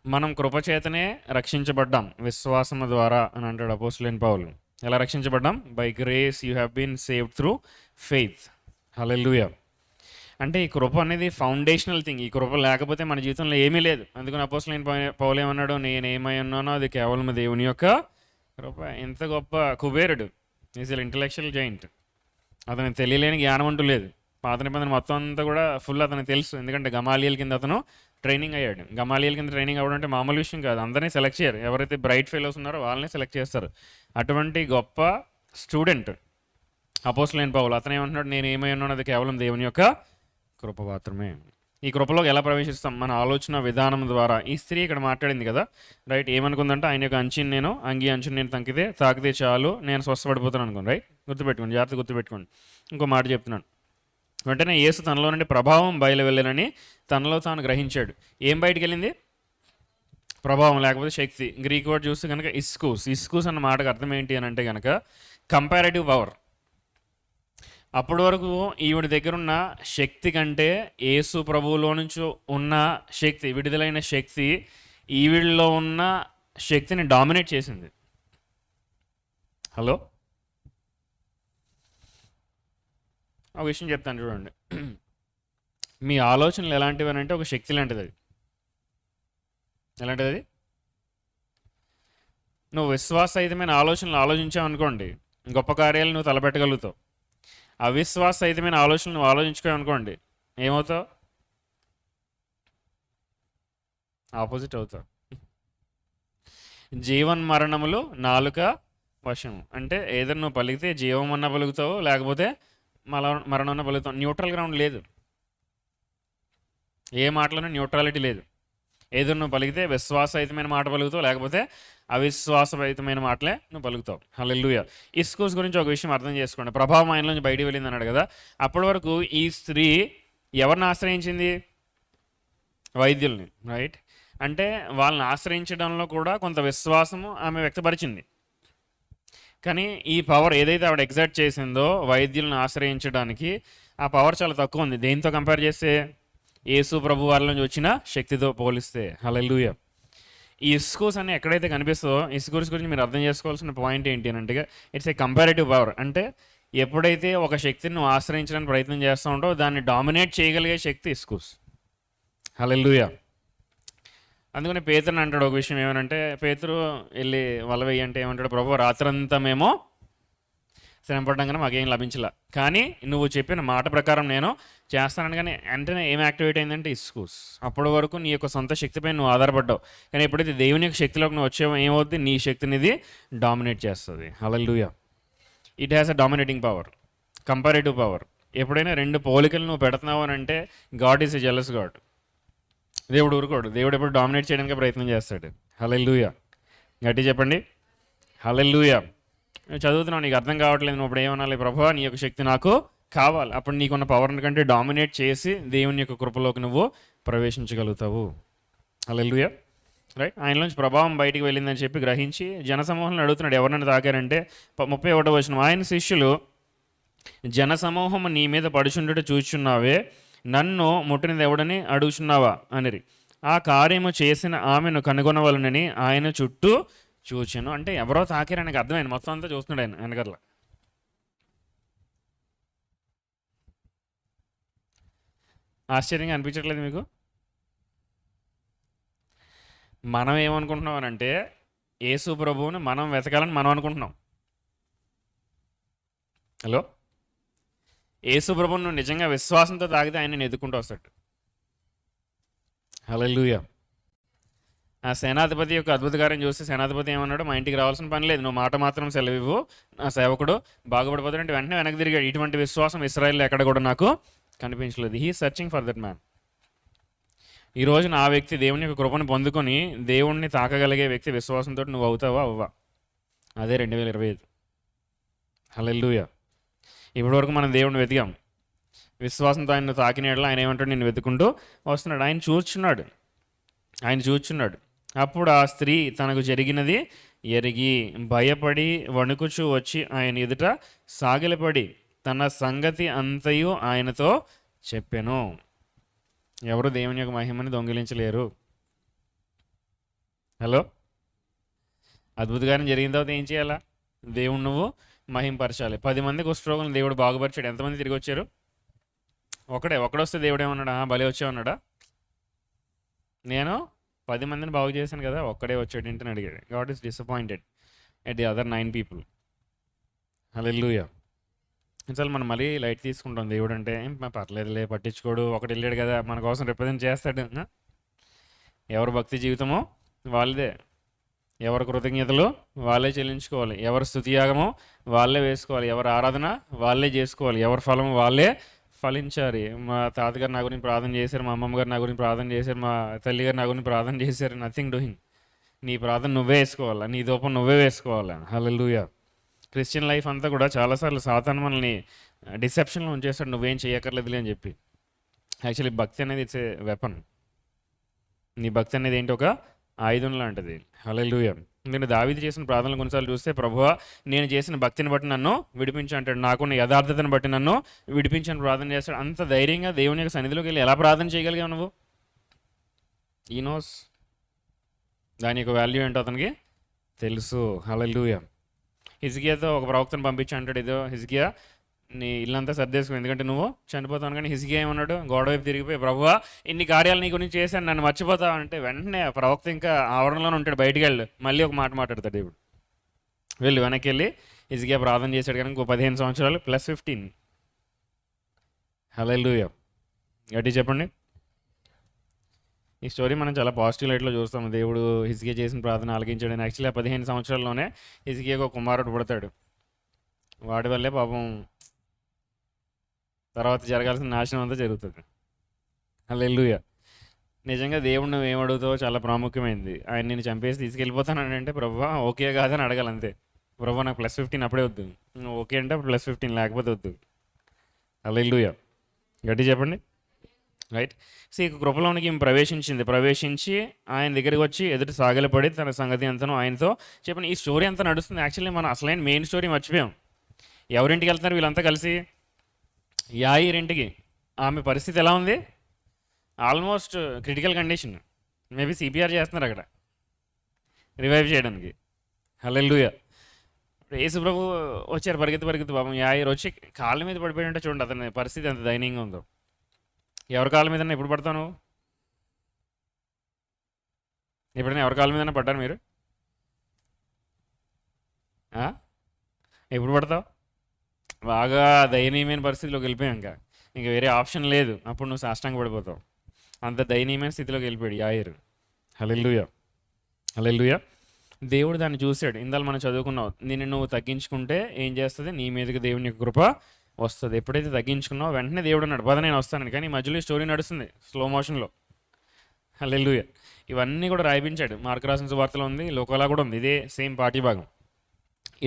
మనం కృప చేతనే రక్షించబడ్డాం విశ్వాసము ద్వారా అని అంటాడు అపోస్తలుడైన పౌలు. ఎలా రక్షించబడ్డాం? By grace you have been saved through faith. Hallelujah. అంటే ఈ కృప అనేది ఫౌండేషనల్ థింగ్. ఈ కృప లేకపోతే మన జీవితంలో ఏమీ లేదు. అందుకని అపోస్తలుడైన పౌలు ఏమన్నాడు, నేనేమై ఉన్నానో అది కేవలం దేవుని యొక్క కృప. ఎంత గొప్ప కుబేరుడు, ఈజ్ ఇంటలెక్చువల్ జైంట్. అతనికి తెలియలేని జ్ఞానం అంటూ లేదు. పాత నిబంధన మొత్తం అంతా కూడా ఫుల్ అతనికి తెలుసు, ఎందుకంటే గమాలియల్ కింద అతను ట్రైనింగ్ అయ్యాడు. గమాలియల్ కింద ట్రైనింగ్ అవ్వడం అంటే మామూలు విషయం కాదు. అందరినీ సెలెక్ట్ చేయరు, ఎవరైతే బ్రైట్ ఫెలోస్ ఉన్నారో వాళ్ళని సెలెక్ట్ చేస్తారు. అటువంటి గొప్ప స్టూడెంట్ అపోస్తలుడైన పౌలు. అతను ఏమంటున్నాడు, నేను ఏమై ఉన్నాను అది కేవలం దేవుని యొక్క కృప మాత్రమే. ఈ కృపలోకి ఎలా ప్రవేశిస్తాం? మన ఆలోచన విధానం ద్వారా. ఈ స్త్రీ ఇక్కడ మాట్లాడింది కదా, రైట్, ఏమనుకుందంటే ఆయన యొక్క అంగి అంచుని నేను తాకితే చాలు నేను స్వస్థపడిపోతాను అనుకోండి. రైట్, గుర్తుపెట్టుకోండి, జాగ్రత్త గుర్తుపెట్టుకోండి. ఇంకో మాట చెప్తున్నాను. వెంటనే యేసు తనలో నుండి ప్రభావం బయలు వెళ్ళాలని తనలో తాను గ్రహించాడు. ఏం బయటికి వెళ్ళింది? ప్రభావం, లేకపోతే శక్తి. గ్రీక్ వర్డ్ చూస్తే కనుక ఇస్కూస్ అన్న మాటకు అర్థం ఏంటి అని అంటే కనుక కంపారేటివ్ పవర్. అప్పటి వరకు ఈవిడ దగ్గర ఉన్న శక్తి కంటే యేసు ప్రభువులో నుంచి ఉన్న శక్తి, విడుదలైన శక్తి ఈవిడలో ఉన్న శక్తిని డామినేట్ చేసింది. హలో, ఒక విషయం చెప్తాను చూడండి. మీ ఆలోచనలు ఎలాంటివి అని అంటే ఒక శక్తి లాంటిది. అది ఎలాంటిది? అది నువ్వు విశ్వాసరహితమైన ఆలోచనలు ఆలోచించావు అనుకోండి, గొప్ప కార్యాలు నువ్వు తలపెట్టగలుగుతావు. అవిశ్వాసరహితమైన ఆలోచనలు నువ్వు ఆలోచించుకోవనుకోండి, ఏమవుతావు? ఆపోజిట్ అవుతావు. జీవన్ మరణములు నాలుక వశము. అంటే ఏదైనా నువ్వు పలికితే జీవం అన్న పలుకుతావు, లేకపోతే మరణం అన్న పలుకుతావు. న్యూట్రల్ గ్రౌండ్ లేదు. ఏ మాటలోనూ న్యూట్రాలిటీ లేదు. ఏదో నువ్వు పలికితే విశ్వాసరహితమైన మాట పలుకుతావు, లేకపోతే అవిశ్వాసరహితమైన మాటలే నువ్వు పలుకుతావు. హల్లెలూయా. ఇస్కూస్ గురించి ఒక విషయం అర్థం చేసుకోండి. ప్రభావం ఆయనలోంచి బయటికి వెళ్ళింది అన్నాడు కదా. అప్పటి వరకు ఈ స్త్రీ ఎవరిని ఆశ్రయించింది? వైద్యుల్ని. రైట్, అంటే వాళ్ళని ఆశ్రయించడంలో కూడా కొంత విశ్వాసము ఆమె వ్యక్తపరిచింది. కానీ ఈ పవర్ ఏదైతే ఆవిడ ఎగ్జర్ట్ చేసిందో వైద్యులను ఆశ్రయించడానికి, ఆ పవర్ చాలా తక్కువ ఉంది. దేంతో కంపేర్ చేస్తే? యేసు ప్రభు వారి నుంచి వచ్చిన శక్తితో పోలిస్తే. హల్లెలూయా. ఈ ఇస్కూస్ అని ఎక్కడైతే కనిపిస్తుందో, ఇస్కూస్ గురించి మీరు అర్థం చేసుకోవాల్సిన పాయింట్ ఏంటి అని అంటే, ఇట్స్ ఏ కంపారేటివ్ పవర్. అంటే ఎప్పుడైతే ఒక శక్తిని నువ్వు ఆశ్రయించడానికి ప్రయత్నం చేస్తూ ఉంటావో దాన్ని డామినేట్ చేయగలిగే శక్తి ఇస్కూస్. హల్లెలూయా. అందుకని పేతురుని అంటాడు ఒక విషయం ఏమనంటే, పేతురు వెళ్ళి వల వెయ్యి అంటే ఏమంటాడు, ప్రభు రాత్రంతా మేము శ్రమపడ్డాం కానీ మాకేం లభించలే, కానీ నువ్వు చెప్పిన మాట ప్రకారం నేను చేస్తానని. కానీ వెంటనే ఏం యాక్టివేట్ అయిందంటే ఇస్కూస్. అప్పటి వరకు నీ యొక్క సొంత శక్తిపై నువ్వు ఆధారపడ్డావు, కానీ ఎప్పుడైతే దేవుని యొక్క శక్తిలోకి నువ్వు వచ్చావో ఏమవుద్ది, నీ శక్తిని ఇది డామినేట్ చేస్తుంది. Hallelujah. It has a dominating power, comparative power. ఎప్పుడైనా రెండు పోలికలు నువ్వు పెడుతున్నావు అని అంటే God is a jealous God. దేవుడు ఊరుకోడు, దేవుడు ఎప్పుడు డామినేట్ చేయడానికి ప్రయత్నం చేస్తాడు. హల్లెలూయా. గట్టి చెప్పండి హల్లెలూయా. నువ్వు చదువుతున్నావు, నీకు అర్థం కావట్లేదు, నువ్వు ఇప్పుడు ఏమనాలి, ప్రభువా నీ యొక్క శక్తి నాకు కావాలి. అప్పుడు నీకున్న పవర్ కంటే డామినేట్ చేసి దేవుని యొక్క కృపలోకి నువ్వు ప్రవేశించగలుగుతావు. హల్లెలూయా. రైట్. ఆయనలోంచి ప్రభావం బయటికి వెళ్ళిందని చెప్పి గ్రహించి జనసమూహంలో అడుగుతున్నాడు, ఎవరినైనా తాకారంటే 31వ వచనం, ఆయన శిష్యులు జనసమూహం నీ మీద పడుచుండట చూచున్నావే, నన్ను ముట్టినది ఎవడని అడుగుచున్నావా అనిరి. ఆ కార్యము చేసిన ఆమెను కనుగొనవలనని ఆయన చుట్టూ చూచాను. అంటే ఎవరో తాకారు ఆయనకు అర్థమైంది, మొత్తం అంతా చూస్తున్నాడు ఆయన వెనకట్ల. ఆశ్చర్యంగా అనిపించట్లేదు మీకు? మనం ఏమనుకుంటున్నాం అని అంటే, యేసు ప్రభువుని మనం వెతకాలని మనం అనుకుంటున్నాం. హలో, యేసు ప్రభువుని నువ్వు నిజంగా విశ్వాసంతో తాగితే ఆయన నేను ఎదుర్కొంటూ వస్తాడు. హల్లెలూయా. ఆ సేనాధిపతి యొక్క అద్భుత కార్యం చూస్తే సేనాధిపతి ఏమన్నాడు, మా ఇంటికి రావాల్సిన పని లేదు, నువ్వు మాట మాత్రం సెలవివ్వు, నా సేవకుడు బాగుపడిపోతాడు అంటే వెంటనే వెనక్కి తిరిగాడు. ఇటువంటి విశ్వాసం ఇశ్రాయేల్లో ఎక్కడ కూడా నాకు కనిపించలేదు. He searching for that man. ఈ రోజున ఆ వ్యక్తి దేవుని యొక్క కృపను పొందుకొని దేవుణ్ణి తాకగలిగే వ్యక్తి విశ్వాసంతో నువ్వు అవుతావా అవ్వా? అదే 2025. హల్లెలూయా. ఇప్పటివరకు మనం దేవుణ్ణి వెతికాం, విశ్వాసంతో ఆయన తాకినేళ్ళ ఆయన ఏమంటాడు, నేను వెతుకుంటూ వస్తున్నాడు. ఆయన చూచున్నాడు. అప్పుడు ఆ స్త్రీ తనకు జరిగినది ఎరిగి భయపడి వణుకుచూ వచ్చి ఆయన ఎదుట సాగిలపడి తన సంగతి అంతయు ఆయనతో చెప్పెను. ఎవరు దేవుని యొక్క మహిమని దొంగిలించలేరు. హలో, అద్భుతగారం జరిగిన తర్వాత ఏం చేయాలా? దేవుడు నువ్వు మహింపరచాలి. 10 మంది కుష్ఠరోగులను దేవుడు బాగుపరిచాడు. ఎంతమంది తిరిగి వచ్చారు? ఒకడొస్తే దేవుడు ఏమన్నాడా, బలి వచ్చామన్నాడా? నేను 10 మందిని బాగు చేశాను కదా, ఒక్కడే వచ్చాడు ఏంటని అడిగాడు. God is disappointed at the other 9 people. Hallelujah. అసలు మనం మళ్ళీ లైట్ తీసుకుంటాం. దేవుడు అంటే పర్లేదులే, పట్టించుకోడు, ఒకటి వెళ్ళాడు కదా మన కోసం రిప్రజెంట్ చేస్తాడు. ఎవరి భక్తి జీవితమో వాళ్ళదే, ఎవరి కృతజ్ఞతలు వాళ్ళే చెల్లించుకోవాలి, ఎవరి స్తుతియాగమో వాళ్ళే వేసుకోవాలి, ఎవరి ఆరాధన వాళ్ళే చేసుకోవాలి, ఎవరి ఫలము వాళ్ళే ఫలించాలి. మా తాతగారు నా గురించి ప్రార్థన చేశారు, మా అమ్మమ్మ గారు నా గురించి ప్రార్థన చేశారు, మా తల్లిగారు నా గురించి ప్రార్థన చేశారు. Nothing doing. నీ ప్రార్థన నువ్వే వేసుకోవాలా, నీ దూపం నువ్వే వేసుకోవాలా. హల్లెలూయా. క్రిస్టియన్ లైఫ్ అంతా కూడా చాలాసార్లు సాతాను మనల్ని డిసెప్షన్లో ఉంచేస్తాడు, నువ్వేం చేయక్కర్లేదులే అని చెప్పి. యాక్చువల్లీ భక్తి అనేది ఇట్స్ ఏ వెపన్. నీ భక్తి అనేది ఏంటి, ఒక ఆయుధం లాంటిది. హల్లెలూయా. నేను దావీదు చేసిన ప్రార్థనలు కొన్నిసార్లు చూస్తే, ప్రభువా నేను చేసిన భక్తిని బట్టి నన్ను విడిపించు అంటాడు, నాకున్న యథార్థతను బట్టి నన్ను విడిపించని ప్రార్థన చేస్తాడు. అంత ధైర్యంగా దేవుని యొక్క సన్నిధిలోకి వెళ్ళి ఎలా ప్రార్థన చేయగలిగావు నువ్వు? ఈ నోస్ దాని యొక్క వాల్యూ ఏంటో అతనికి తెలుసు. హల్లెలూయా. హిజ్కియాతో ఒక ప్రవక్తను పంపించి అంటాడు, ఇదో హిజ్కియా నీ ఇల్లంతా సర్దేసుకో, ఎందుకంటే నువ్వు చనిపోతావు. కానీ హిజ్కియా ఏమన్నాడు, గోడ వైపు తిరిగిపోయి, ప్రభువా ఇన్ని కార్యాలు నీ గురించి చేశాను, నన్ను మర్చిపోతావు అంటే వెంటనే ప్రవక్త ఇంకా ఆవరణలోనే ఉంటాడు, బయటికి వెళ్ళు, మళ్ళీ ఒక మాట మాట్లాడతాడు దేవుడు. వెళ్ళి వెనక్కి వెళ్ళి హిజ్కియా ప్రార్థన చేశాడు, కానీ ఇంకో 15 సంవత్సరాలు ప్లస్ 15. హల్లెలూయా. గట్టి చెప్పండి. ఈ స్టోరీ మనం చాలా పాజిటివ్ లైట్లో చూస్తాము. దేవుడు హిజ్కియా చేసిన ప్రార్థన ఆలకించాడని. యాక్చువల్లీ ఆ 15 సంవత్సరాల్లోనే హిజ్కియాకు ఒక కుమారుడు పుడతాడు. వాడి వల్లే పాపం తర్వాత జరగాల్సిన నాశనం అంతా జరుగుతుంది. హల్లెలూయా. నిజంగా దేవుడు నువ్వు ఏమడుగుతావో చాలా ప్రాముఖ్యమైనది. ఆయన నేను చంపేసి తీసుకెళ్ళిపోతానని అంటే, ప్రభువా ఓకే కాదని అడగాలి అంతే. ప్రభువా నాకు ప్లస్ 15 అప్పుడే వద్దు, నువ్వు ఓకే అంటే ప్లస్ 15 లేకపోతే వద్దు. హల్లెలూయా. గట్టి చెప్పండి. రైట్. సో ఈ కృపలోనికి ఈమె ప్రవేశించి ఆయన దగ్గరికి వచ్చి ఎదుటి సాగిలపడి తన సంగతి అంతను ఆయనతో చెప్పండి. ఈ స్టోరీ అంతా నడుస్తుంది. యాక్చువల్లీ మనం అసలైన మెయిన్ స్టోరీ మర్చిపోయాం. ఎవరింటికి వెళ్తున్నారు వీళ్ళంతా కలిసి? యాయిరింటికి. ఆమె పరిస్థితి ఎలా ఉంది? Almost critical condition. Maybe CPR చేస్తున్నారు అక్కడ రివైవ్ చేయడానికి. హల్లెలూయా. యేసు ప్రభు వచ్చారు పరిగెత్తి పరిగెత్తి, పాపం యాయిరు వచ్చి కాళ్ళ మీద పడిపోయి ఉంటే చూడండి అతని పరిస్థితి ఎంత దయనీయంగా ఉందో. ఎవరి కాళ్ళ మీద ఎప్పుడు పడతావు నువ్వు? ఎప్పుడైనా ఎవరి కాళ్ళ మీదైనా పడ్డారు మీరు? ఆ? ఎప్పుడు పడతావు? బాగా దయనీయమైన పరిస్థితిలోకి వెళ్ళిపోయాం, ఇంకా వేరే ఆప్షన్ లేదు. అప్పుడు నువ్వు సాష్టాంగ పడిపోతావు. అంత దయనీయమైన స్థితిలోకి వెళ్ళిపోయాడు యాయిరు. హల్లెలూయా, హల్లెలూయా. దేవుడు దాన్ని చూశాడు. ఇందాక మనం చదువుకున్నావు, నిన్ను నువ్వు తగ్గించుకుంటే ఏం చేస్తుంది? నీ మీదకి దేవుని యొక్క కృప వస్తుంది. ఎప్పుడైతే తగ్గించుకున్నావు వెంటనే దేవుడు అన్నాడు, పద నేను వస్తానని. కానీ మధ్యలో ఈ స్టోరీ నడుస్తుంది స్లో మోషన్లో. హల్లెలూయా. ఇవన్నీ కూడా రాయిపించాడు. మార్కు రాసిన సువార్తలో ఉంది, లోకాలా కూడా ఉంది, ఇదే సేమ్ పార్టీ భాగం.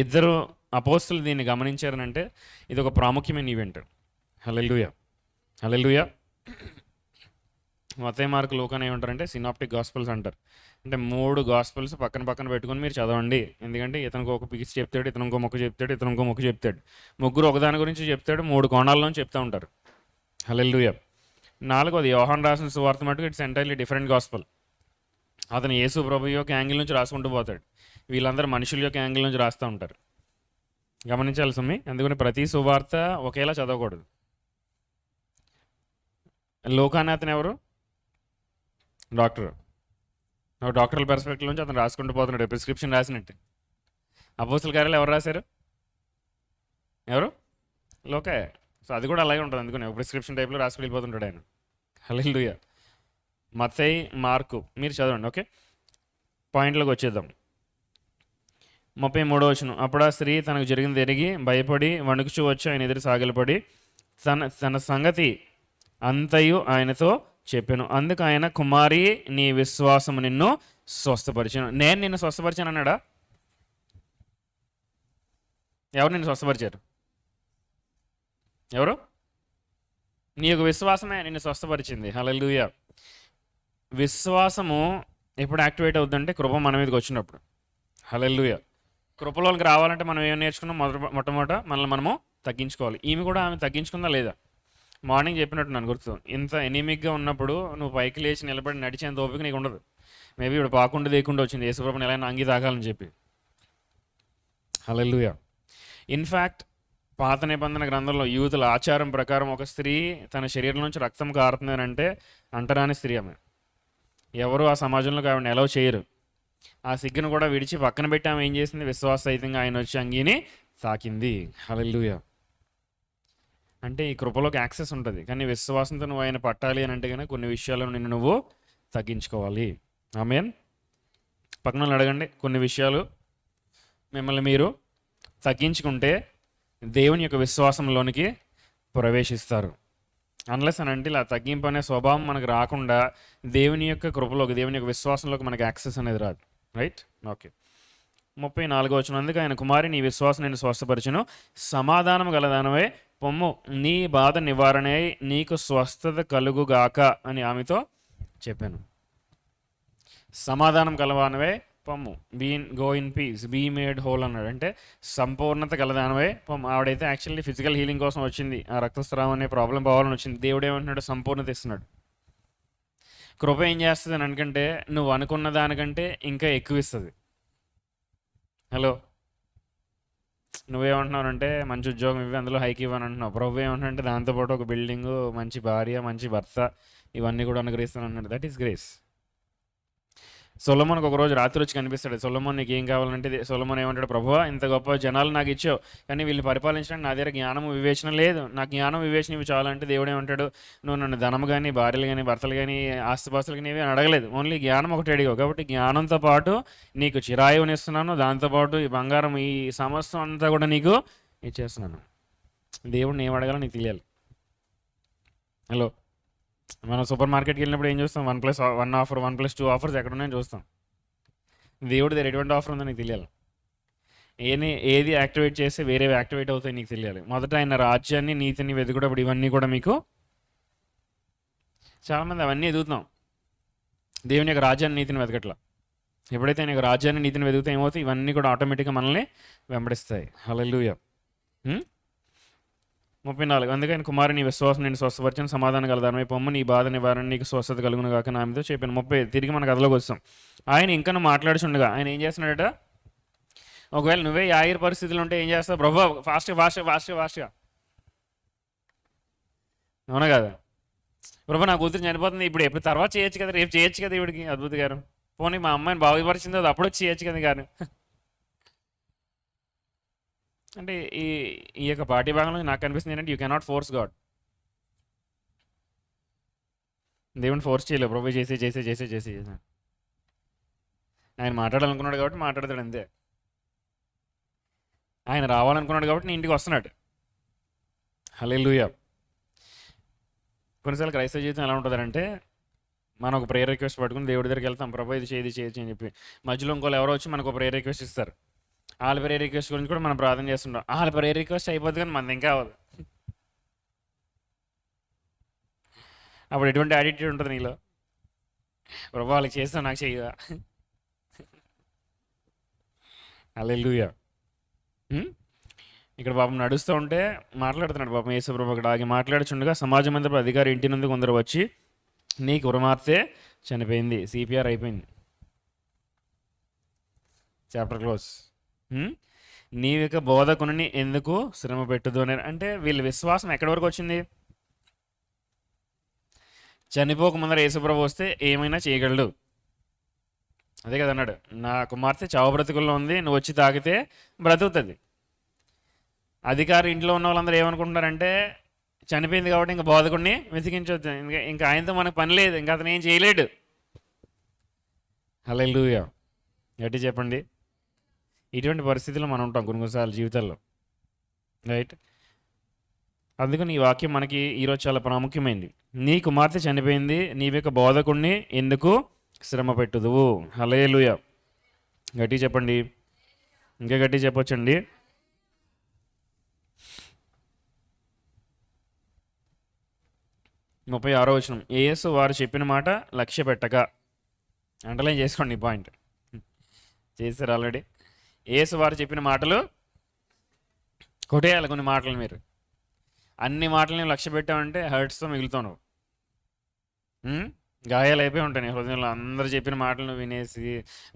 ఇద్దరు అపోస్తులు దీన్ని గమనించారనంటే ఇది ఒక ప్రాముఖ్యమైన ఈవెంట్. హల్లెలూయా, హల్లెలూయా. మత్తయి, మార్కు, లూకాని ఏమంటారంటే సినాప్టిక్ గాస్పల్స్ అంటారు. అంటే 3 గాస్పల్స్ పక్కన పక్కన పెట్టుకొని మీరు చదవండి. ఎందుకంటే ఇతనికి ఒక పిక్స్ చెప్తాడు, ఇతను ఇంకో మొక్క చెప్తాడు, ఇతను ఇంకో మొక్క చెప్తాడు. ముగ్గురు ఒకదాని గురించి చెప్తాడు, 3 కోణాల్లోంచి చెప్తూ ఉంటారు. హల్లెలూయా. 4వది యోహాను రాసిన సువార్త మటుకు ఇట్స్ ఎంటైర్లీ డిఫరెంట్ గాస్పల్. అతను యేసు ప్రభు యొక్క యాంగిల్ నుంచి రాసుకుంటూ పోతాడు, వీళ్ళందరూ మనుషుల యొక్క యాంగిల్ నుంచి రాస్తూ ఉంటారు. గమనించాలి సమ్మి. అందుకని ప్రతి సువార్త ఒకేలా చదవకూడదు. లోకాని అతను ఎవరు? డాక్టర్. డాక్టర్ల పర్స్పెక్టివ్ నుంచి అతను రాసుకుంటూ పోతున్నాడు, ప్రిస్క్రిప్షన్ రాసినట్టు. అపోస్తుల కార్యాలు ఎవరు రాశారు? ఎవరు? లోకే. సో అది కూడా అలాగే ఉంటుంది. అందుకని ప్రిస్క్రిప్షన్ టైప్లో రాసుకుని వెళ్ళిపోతుంటాడు ఆయన. హల్లెలూయా. మత్తయి, మార్కు మీరు చదవండి. ఓకే, పాయింట్లోకి వచ్చేద్దాం. 33వ వచనం. అప్పుడు ఆ స్త్రీ తనకు జరిగింది ఎరిగి భయపడి వణుకుచూ వచ్చి ఆయన ఎదురు సాగిలపడి తన సంగతి అంతయు ఆయనతో చెప్పాను. అందుకు ఆయన, కుమారి నీ విశ్వాసము నిన్ను స్వస్థపరిచాను. నేను నిన్ను స్వస్థపరిచాను అన్నాడా? ఎవరు నిన్ను స్వస్థపరిచారు? ఎవరు? నీ యొక్క విశ్వాసమే నిన్ను స్వస్థపరిచింది. హల్లెలూయా. విశ్వాసము ఎప్పుడు యాక్టివేట్ అవుతుందంటే కృప మన మీదకి వచ్చినప్పుడు. హల్లెలూయా. కృపలోకి రావాలంటే మనం ఏం నేర్చుకున్నాం? మొట్టమొదట మనల్ని మనము తగ్గించుకోవాలి. ఈమె కూడా ఆమె తగ్గించుకుందా లేదా? మార్నింగ్ చెప్పినట్టు నన్ను గుర్తు, ఇంత ఎనీమిక్గా ఉన్నప్పుడు నువ్వు పైకి లేచి నిలబడి నడిచేంత ఓపిక నీకు ఉండదు. మేబీ ఇప్పుడు పాకుండా దేకుండా వచ్చింది యేసుప్రభుని ఎలా అంగి తాగాలని చెప్పి. హల్లెలూయా. ఇన్ఫ్యాక్ట్ పాత నిబంధన గ్రంథంలో యూదుల ఆచారం ప్రకారం ఒక స్త్రీ తన శరీరం నుంచి రక్తం కారుతుందనంటే అంటరాని స్త్రీ ఆమె. ఎవరు ఆ సమాజంలోకి ఆవిడని ఎలవ్ చేయరు. ఆ సిగ్గును కూడా విడిచి పక్కన పెట్టి ఆమె ఏం చేసింది? విశ్వాసరహితంగా ఆయన వచ్చి అంగీని తాకింది. హల్లెలూయా. అంటే ఈ కృపలోకి యాక్సెస్ ఉంటుంది, కానీ విశ్వాసంతో నువ్వు ఆయన పట్టాలి అని అంటే కనుక కొన్ని విషయాలను నిన్ను నువ్వు తగ్గించుకోవాలి. ఆమేన్. పక్కన అడగండి, కొన్ని విషయాలు మిమ్మల్ని మీరు తగ్గించుకుంటే దేవుని యొక్క విశ్వాసంలోనికి ప్రవేశిస్తారు. అన్లెస్ అని అంటే ఇలా తగ్గింపు అనే స్వభావం మనకు రాకుండా దేవుని యొక్క కృపలోకి, దేవుని యొక్క విశ్వాసంలోకి మనకి యాక్సెస్ అనేది రాదు. రైట్? ఓకే. 34వ వచనం. అందుకు ఆయన, కుమారి నీ విశ్వాసం నేను స్వస్థపరచును, సమాధానం గలదానవే పొమ్ము, నీ బాధ నివారణే, నీకు స్వస్థత కలుగుగాక అని ఆమెతో చెప్పాను. సమాధానం కలవానవే పొమ్ము, go in peace, be made whole అన్నాడు. అంటే సంపూర్ణత కలదానవే పొమ్ము. ఆవిడైతే యాక్చువల్లీ ఫిజికల్ హీలింగ్ కోసం వచ్చింది, ఆ రక్తస్రావం అనే ప్రాబ్లం పోవాలని వచ్చింది. దేవుడు ఏమంటున్నాడు? సంపూర్ణత ఇస్తున్నాడు. కృప ఏం చేస్తుంది అని అనుకంటే నువ్వు అనుకున్న దానికంటే ఇంకా ఎక్కువ ఇస్తుంది. హలో, నువ్వేమంటున్నావు అంటే మంచి ఉద్యోగం ఇవి, అందులో హైక్ ఇవ్వని అంటున్నావు. ప్రభు ఏమంటున్నాడంటే దాంతోపాటు ఒక బిల్డింగు, మంచి భార్య, మంచి భర్త, ఇవన్నీ కూడా అనుగ్రహిస్తాను అన్నాడు. That is grace. సొలొమోన్కి ఒక రోజు రాత్రి వచ్చి కనిపిస్తాడు. సొలొమోన్ నీకు ఏం కావాలంటే, సొలొమోన్ ఏమంటాడు? ప్రభువా, ఇంత గొప్ప జనాలు నాకు ఇచ్చావు, కానీ వీళ్ళు పరిపాలించడానికి నా దగ్గర జ్ఞానం వివేచన లేదు, నాకు జ్ఞానం వివేచన ఇవి చాలంటే దేవుడు ఏమంటాడు? నువ్వు నన్ను ధనము కానీ, భార్యలు కానీ, భర్తలు కానీ, ఆస్తిపాస్తులు కానీ ఇవి అడగలేదు, ఓన్లీ జ్ఞానం ఒకటి అడిగావు. కాబట్టి జ్ఞానంతో పాటు నీకు చిరాయునిస్తున్నాను, దాంతోపాటు ఈ బంగారం, ఈ సమస్తం అంతా కూడా నీకు ఇచ్చేస్తున్నాను. దేవుడిని ఏం అడగాలో నీకు తెలియాలి. హలో, మనం సూపర్ మార్కెట్కి వెళ్ళినప్పుడు ఏం చూస్తాం? 1+1 ఆఫర్, 1+2 ఆఫర్స్ ఎక్కడ ఉన్నాయని చూస్తాం. దేవుడి దగ్గర ఎటువంటి ఆఫర్ ఉందో నీకు తెలియాలి. ఏది యాక్టివేట్ చేస్తే వేరేవి యాక్టివేట్ అవుతాయి నీకు తెలియాలి. మొదట ఆయన రాజ్యాన్ని, నీతిని వెతుకున్నప్పుడు ఇవన్నీ కూడా మీకు, చాలామంది అవన్నీ ఎదుగుతున్నాం, దేవుని యొక్క రాజ్యాన్ని, నీతిని వెతకట్లా. ఎప్పుడైతే ఆయన యొక్క రాజ్యాన్ని, నీతిని వెతుకుతే ఏమవుతాయి? ఇవన్నీ కూడా ఆటోమేటిక్గా మనల్ని వెంబడిస్తాయి. హల్లెలూయా. 34. అందుకని, కుమారి నీ విశ్వాసం నేను స్వస్థపరిచిన, సమాధానం కలదానమై పొమ్ము, నీ బాధ నివారణ, నీకు స్వస్థత కలుగును కాక నా ఆమెతో చెప్పాను. 30. తిరిగి మన కథలోకి వస్తాం. ఆయన ఇంకా మాట్లాడుచుండగా ఆయన ఏం చేస్తున్నాడట? ఒకవేళ నువ్వే ఈ ఆగిరి పరిస్థితులు ఉంటే ఏం చేస్తావు? ప్రభు ఫాస్ట్గా. అవునా కదా? ప్రభు నా కూతురు చనిపోతుంది, ఇప్పుడు ఎప్పుడు తర్వాత చేయొచ్చు కదా, రేపు చేయొచ్చు కదా ఇవిడికి అద్భుత గారు. పోనీ మా అమ్మాయిని బాగుపరిచింది, అది అప్పుడు చేయొచ్చు కదా గారు. అంటే ఈ ఈ యొక్క పాఠ్య భాగంలో నాకు కనిపిస్తుంది ఏంటంటే, యూ కెనాట్ ఫోర్స్ గాడ్. దేవుని ఫోర్స్ చేయలేదు. ప్రభు చేసి ఆయన మాట్లాడాలనుకున్నాడు కాబట్టి మాట్లాడతాడు అంతే. ఆయన రావాలనుకున్నాడు కాబట్టి నీ ఇంటికి వస్తున్నాడు. హల్లెలూయా. కొన్నిసార్లు క్రైస్తవ జీవితం ఎలా ఉంటుందంటే, మనం ఒక ప్రేయర్ రిక్వెస్ట్ పట్టుకుని దేవుడి దగ్గరికి వెళ్తాం, ప్రభు ఇది చేయొచ్చు అని చెప్పి. మధ్యలో ఇంకోళ్ళు ఎవరో వచ్చి మనకు ఒక ప్రేయర్ రిక్వెస్ట్ ఇస్తారు. వాళ్ళ ప్రేయర్ రిక్వెస్ట్ గురించి కూడా మనం ప్రార్థన చేస్తుంటాం. వాళ్ళ ప్రేయర్ రిక్వెస్ట్ అయిపోద్ది కానీ మనది ఇంకా అవ్వదు. అప్పుడు ఎటువంటి యాటిట్యూడ్ ఉంటుంది నీలో? ప్రభు వాళ్ళకి చేస్తాం, నాకు చేయగా. హల్లెలూయా. ఇక్కడ పాపం నడుస్తూ ఉంటే మాట్లాడుతున్నాడు పాపం యేసు ప్రభు. అక్కడ ఆగి మాట్లాడుచుండగా సమాజ మందిరపు అధికారి ఇంటి నుండి కొందరు వచ్చి, నీ కుమార్తె చనిపోయింది, సిపిఆర్ అయిపోయింది, చాప్టర్ క్లోజ్, నీవిక బోధకుని ఎందుకు శ్రమ పెట్టుదు అని. అంటే వీళ్ళ విశ్వాసం ఎక్కడి వరకు వచ్చింది? చనిపోక ముందర యేసుప్రభు వస్తే ఏమైనా చేయగలడు, అదే కదా అన్నాడు. నా కుమార్తె చావు బ్రతుకుల్లో ఉంది, నువ్వు వచ్చి తాగితే బ్రతుకుతుంది. అధికారి ఇంట్లో ఉన్న వాళ్ళందరూ ఏమనుకుంటున్నారంటే, చనిపోయింది కాబట్టి ఇంకా బోధకుడిని వెతికించొద్దు, ఇంకా ఆయనతో మనకు పని లేదు, ఇంకా అతను ఏం చేయలేడు. హల్లెలూయా. గట్టి చెప్పండి. ఇటువంటి పరిస్థితుల్లో మనం ఉంటాం కొన్నిసార్లు జీవితాల్లో, రైట్? అందుకని ఈ వాక్యం మనకి ఈరోజు చాలా ప్రాముఖ్యమైంది. నీ కుమార్తె చనిపోయింది, నీవిక బోధకుడిని ఎందుకు శ్రమ పెట్టుదువు. హల్లెలూయా. గట్టి చెప్పండి. ఇంకా గట్టి చెప్పొచ్చండి. ముప్పై 6వ వచనం. యేసు వారు చెప్పిన మాట లక్ష్య పెట్టక. అండర్లైన్ చేసుకోండి ఈ పాయింట్, చేశారు ఆల్రెడీ. యేసు వారు చెప్పిన మాటలు కొట్టేయాలి. కొన్ని మాటలు మీరు అన్ని మాటలని లక్ష్య పెట్టామంటే హర్ట్స్తో మిగులుతావు నువ్వు. గాయాలు అయిపోయి ఉంటాయి నీ హృదయంలో. అందరు చెప్పిన మాటలు వినేసి,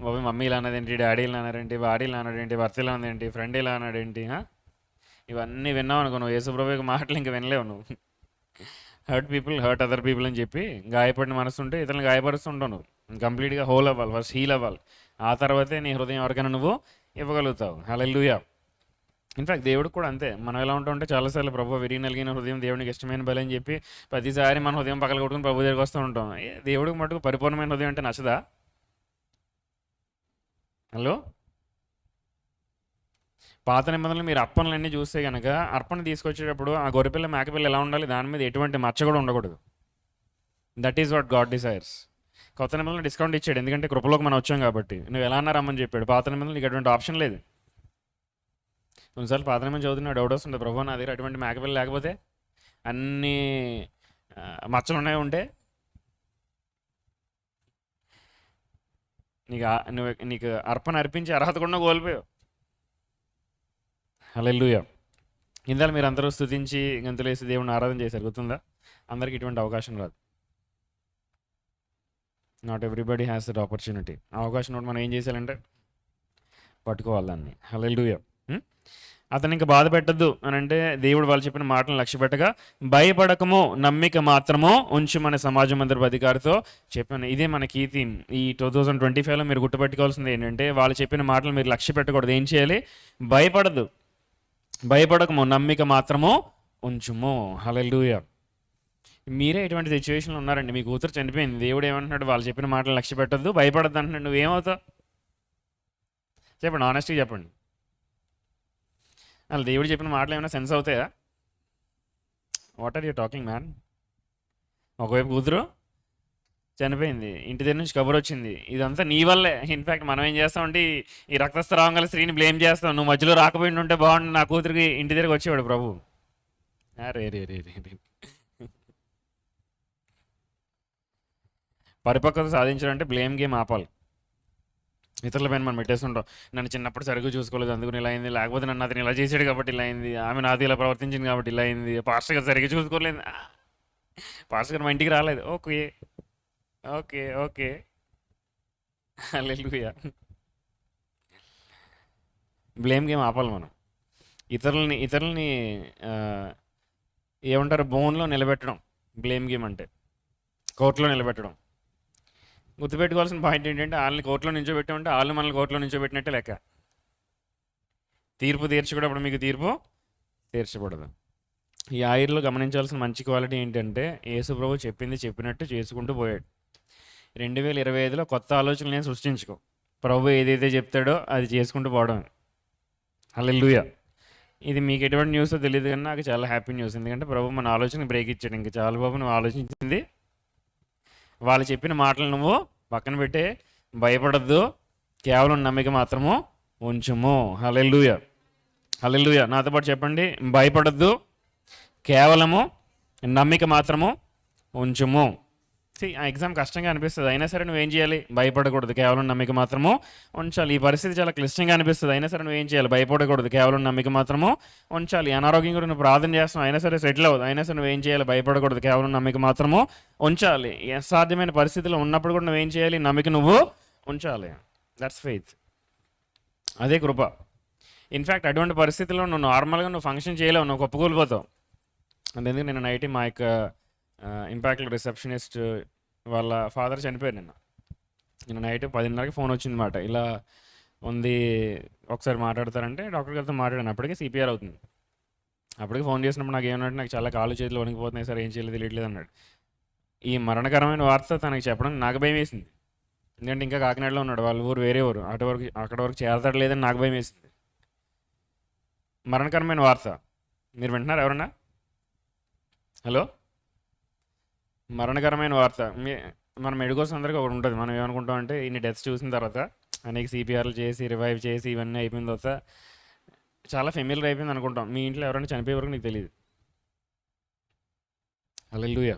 బాబు మమ్మీ ఇలా అన్నదేంటి, డాడీ ఇలా అన్నారేంటి, బాడీ ఇలా అన్నాడేంటి, భర్త ఇలా అన్నదేంటి, ఫ్రెండ్ ఇలా అన్నాడేంటి, ఇవన్నీ విన్నావు అనుకో నువ్వు. యేసుప్రభు మాటలు ఇంకా వినలేవు నువ్వు. Hurt people hurt other people అని చెప్పి గాయపడిన మనసు ఉంటే ఇతరులను గాయపరుస్తుంటావు నువ్వు. కంప్లీట్గా హోల్ అవ్వాలి, ఫస్ట్ హీల్ అవ్వాలి. ఆ తర్వాతే నీ హృదయం ఎవరికైనా నువ్వు ఇవ్వగలుగుతావు. హల్లెలూయా. ఇన్ఫ్యాక్ట్ దేవుడికి కూడా అంతే. మనం ఎలా ఉంటామంటే చాలాసార్లు ప్రభు విరిగి నలిగిన హృదయం దేవునికి ఇష్టమైన బలి అని చెప్పి ప్రతిసారి మన హృదయం పక్కన కొట్టుకుని ప్రభు దగ్గరికి వస్తూ ఉంటాం. దేవుడికి మటుకు పరిపూర్ణమైన హృదయం అంటే నచ్చదా? హలో, పాత నిబంధనలు మీరు అర్పణలన్నీ చూస్తే కనుక, అర్పణ తీసుకొచ్చేటప్పుడు ఆ గొర్రెపిల్ల మేకపిల్ల ఎలా ఉండాలి, దాని మీద ఎటువంటి మచ్చ కూడా ఉండకూడదు. That is what God desires. కొత్త నిబంధనలు డిస్కౌంట్ ఇచ్చాడు, ఎందుకంటే కృపలోకి మనం వచ్చాం కాబట్టి. నువ్వు ఎలా అన్నా రమ్మని చెప్పాడు. పాత నిబంధనలు నీకు అటువంటి ఆప్షన్ లేదు. కొన్నిసార్లు పాత నిబంధన చదువుతున్నా డౌట్ వస్తుంది, ప్రభు నా దగ్గర అటువంటి మేకపిల్ల లేకపోతే అన్ని మచ్చలు ఉన్నాయి ఉంటే నీకు అర్పణ అర్పించే అర్హత కూడా కోల్పోయావు. హల్లెలూయా. ఇందాక మీరు అందరూ స్తుతించి గంతులేసి దేవుడిని ఆరాధన చేశారు, గుర్తుందా? అందరికి ఇటువంటి అవకాశం రాదు. Not everybody has that opportunity. ఆ అవకాశం కూడా మనం ఏం చేయాలంటే పట్టుకోవాలి దాన్ని. హల్లెలూయా. అతను ఇంకా బాధ పెట్టద్దు అని అంటే, దేవుడు వాళ్ళు చెప్పిన మాటలను లక్ష్య పెట్టగా, భయపడకము నమ్మిక మాత్రము ఉంచు మన సమాజం అందరి అధికారితో చెప్పాను. ఇదే మన కీర్తి. ఈ 2025లో మీరు గుర్తుపెట్టుకోవాల్సింది ఏంటంటే, వాళ్ళు చెప్పిన మాటలు మీరు లక్ష్య పెట్టకూడదు. ఏం చేయాలి? భయపడద్దు, భయపడకము నమ్మిక మాత్రము ఉంచుము. హల్లెలూయా. మీరే ఎటువంటి సిచ్యువేషన్లో ఉన్నారండి, మీ కూతురు చనిపోయింది, దేవుడు ఏమంటున్నాడు? వాళ్ళు చెప్పిన మాటలు లక్ష్య పెట్టద్దు, భయపడద్దు అంటున్నాడు. నువ్వేమవుతావు చెప్పండి, ఆనెస్ట్గా చెప్పండి. అసలు దేవుడు చెప్పిన మాటలు ఏమైనా సెన్స్ అవుతాయా? What are you talking man? ఒకవైపు కూతురు చనిపోయింది, ఇంటి దగ్గర నుంచి కబురు వచ్చింది, ఇదంతా నీ వల్లే. ఇన్ఫ్యాక్ట్ మనం ఏం చేస్తామంటే ఈ రక్తస్రావం గల స్త్రీని బ్లేమ్ చేస్తాం. నువ్వు మధ్యలో రాకపోయి ఉంటే బాగుండు, నా కూతురికి ఇంటి దగ్గరకు వచ్చేవాడు ప్రభు. రే రే రే రే పరిపక్వత సాధించాలంటే బ్లేమ్ గేమ్ ఆపాలి. ఇతరుల పైన మనం పెట్టేస్తుంటాం. నన్ను చిన్నప్పుడు సరిగ్గా చూసుకోలేదు అందుకని ఇలా అయింది, లేకపోతే నన్ను అతను ఇలా చేసాడు కాబట్టి ఇలా అయింది, ఆమె నాది ఇలా ప్రవర్తించింది కాబట్టి ఇలా అయింది, పాస్టర్ గారు సరిగ్గా చూసుకోలేదు, పాస్టర్ గారు మా ఇంటికి రాలేదు. Okay okay okay. Hallelujah. Blame game ఆపాలి మనం. ఇతరులని ఆ, ఏమంటారు, బోన్లో నిలబెట్టడం బ్లేమ్ గేమ్ అంటే, కోర్టులో నిలబెట్టడం. గుర్తుపెట్టుకోవాల్సిన పాయింట్ ఏంటంటే, వాళ్ళని కోర్టులో నించోబెట్టామంటే వాళ్ళు మనల్ని కోర్టులో నించోబెట్టినట్టే లెక్క. తీర్పు తీర్చకూడప్పుడు మీకు తీర్పు తీర్చకూడదు. ఈ ఆయిర్లో గమనించాల్సిన మంచి క్వాలిటీ ఏంటంటే, యేసు ప్రభు చెప్పింది చెప్పినట్టు చేసుకుంటూ పోయాడు. 2025లో కొత్త ఆలోచనలు నేను సృష్టించుకో, ప్రభు ఏదైతే చెప్తాడో అది చేసుకుంటూ పోవడం. హల్లెలూయా. ఇది మీకు ఎటువంటి న్యూస్ తెలియదు, కానీ నాకు చాలా హ్యాపీ న్యూస్. ఎందుకంటే ప్రభు మన ఆలోచనకి బ్రేక్ ఇచ్చాడు. ఇంక చాలా బాబు, నువ్వు ఆలోచించింది, వాళ్ళు చెప్పిన మాటలు నువ్వు పక్కన పెట్టే, భయపడద్దు, కేవలం నమ్మిక మాత్రము ఉంచుము. హల్లెలూయా. హల్లెలూయా. నాతో పాటు చెప్పండి, భయపడద్దు, కేవలము నమ్మిక మాత్రము ఉంచుము. ఆ ఎగ్జామ్ కష్టంగా అనిపిస్తుంది, అయినా సరే నువ్వేం చేయాలి? భయపడకూడదు, కేవలం నమ్మిక మాత్రము ఉంచాలి. ఈ పరిస్థితి చాలా క్లిష్టంగా అనిపిస్తుంది, అయినా సరే నువ్వేం చేయాలి? భయపడకూడదు, కేవలం నమ్మిక మాత్రము ఉంచాలి. అనారోగ్యం కూడా నువ్వు ప్రార్థన చేస్తున్నావు, అయినా సరే సెటిల్ అవ్వదు, అయినా సరే నువ్వేం చేయాలి? భయపడకూడదు, కేవలం నమ్మిక మాత్రము ఉంచాలి. అసాధ్యమైన పరిస్థితిలో ఉన్నప్పుడు కూడా నువ్వేం చేయాలి? నమ్మిక నువ్వు ఉంచాలి. That's faith. అదే కృప. ఇన్ఫ్యాక్ట్ అటువంటి పరిస్థితుల్లో నువ్వు నార్మల్గా నువ్వు ఫంక్షన్ చేయలేవు, నువ్వు కుప్పకూలిపోతావు. అందుకే నేను నైట్ మా యొక్క ఇంపాక్ట్లో రిసెప్షనిస్ట్ వాళ్ళ ఫాదర్ చనిపోయారు. నిన్న నైట్ 10:30కి ఫోన్ వచ్చింది మాట, ఇలా ఉంది, ఒకసారి మాట్లాడతారంటే డాక్టర్ గారితో మాట్లాడాను. అప్పటికే సిపిఆర్ అవుతుంది. అప్పటికి ఫోన్ చేసినప్పుడు నాకు ఏమన్నట్టు, నాకు చాలా కాళ్ళు చేతులు వణికిపోతున్నాయి సార్, ఏం చేయలేదు తెలియట్లేదు అన్నాడు. ఈ మరణకరమైన వార్త తనకి చెప్పడం నాకు భయం వేసింది. ఎందుకంటే ఇంకా కాకినాడలో ఉన్నాడు, వాళ్ళ ఊరు వేరే ఊరు, అక్కడ వరకు చేరతాడు లేదని నాకు భయం వేసింది. మరణకరమైన వార్త మీరు వింటున్నారు ఎవరన్నా? హలో. మరణకరమైన వార్త మన మెడికోస్ అందరికీ ఒకటి ఉంటుంది. మనం ఏమనుకుంటాం అంటే, ఇన్ని డెత్స్ చూసిన తర్వాత, అనేక సిపిఆర్లు చేసి రివైవ్ చేసి ఇవన్నీ అయిపోయిన తర్వాత చాలా ఫెమిలియర్ అయిపోయింది అనుకుంటాం. మీ ఇంట్లో ఎవరైనా చనిపోయే వరకు నీకు తెలియదు. హల్లెలూయా.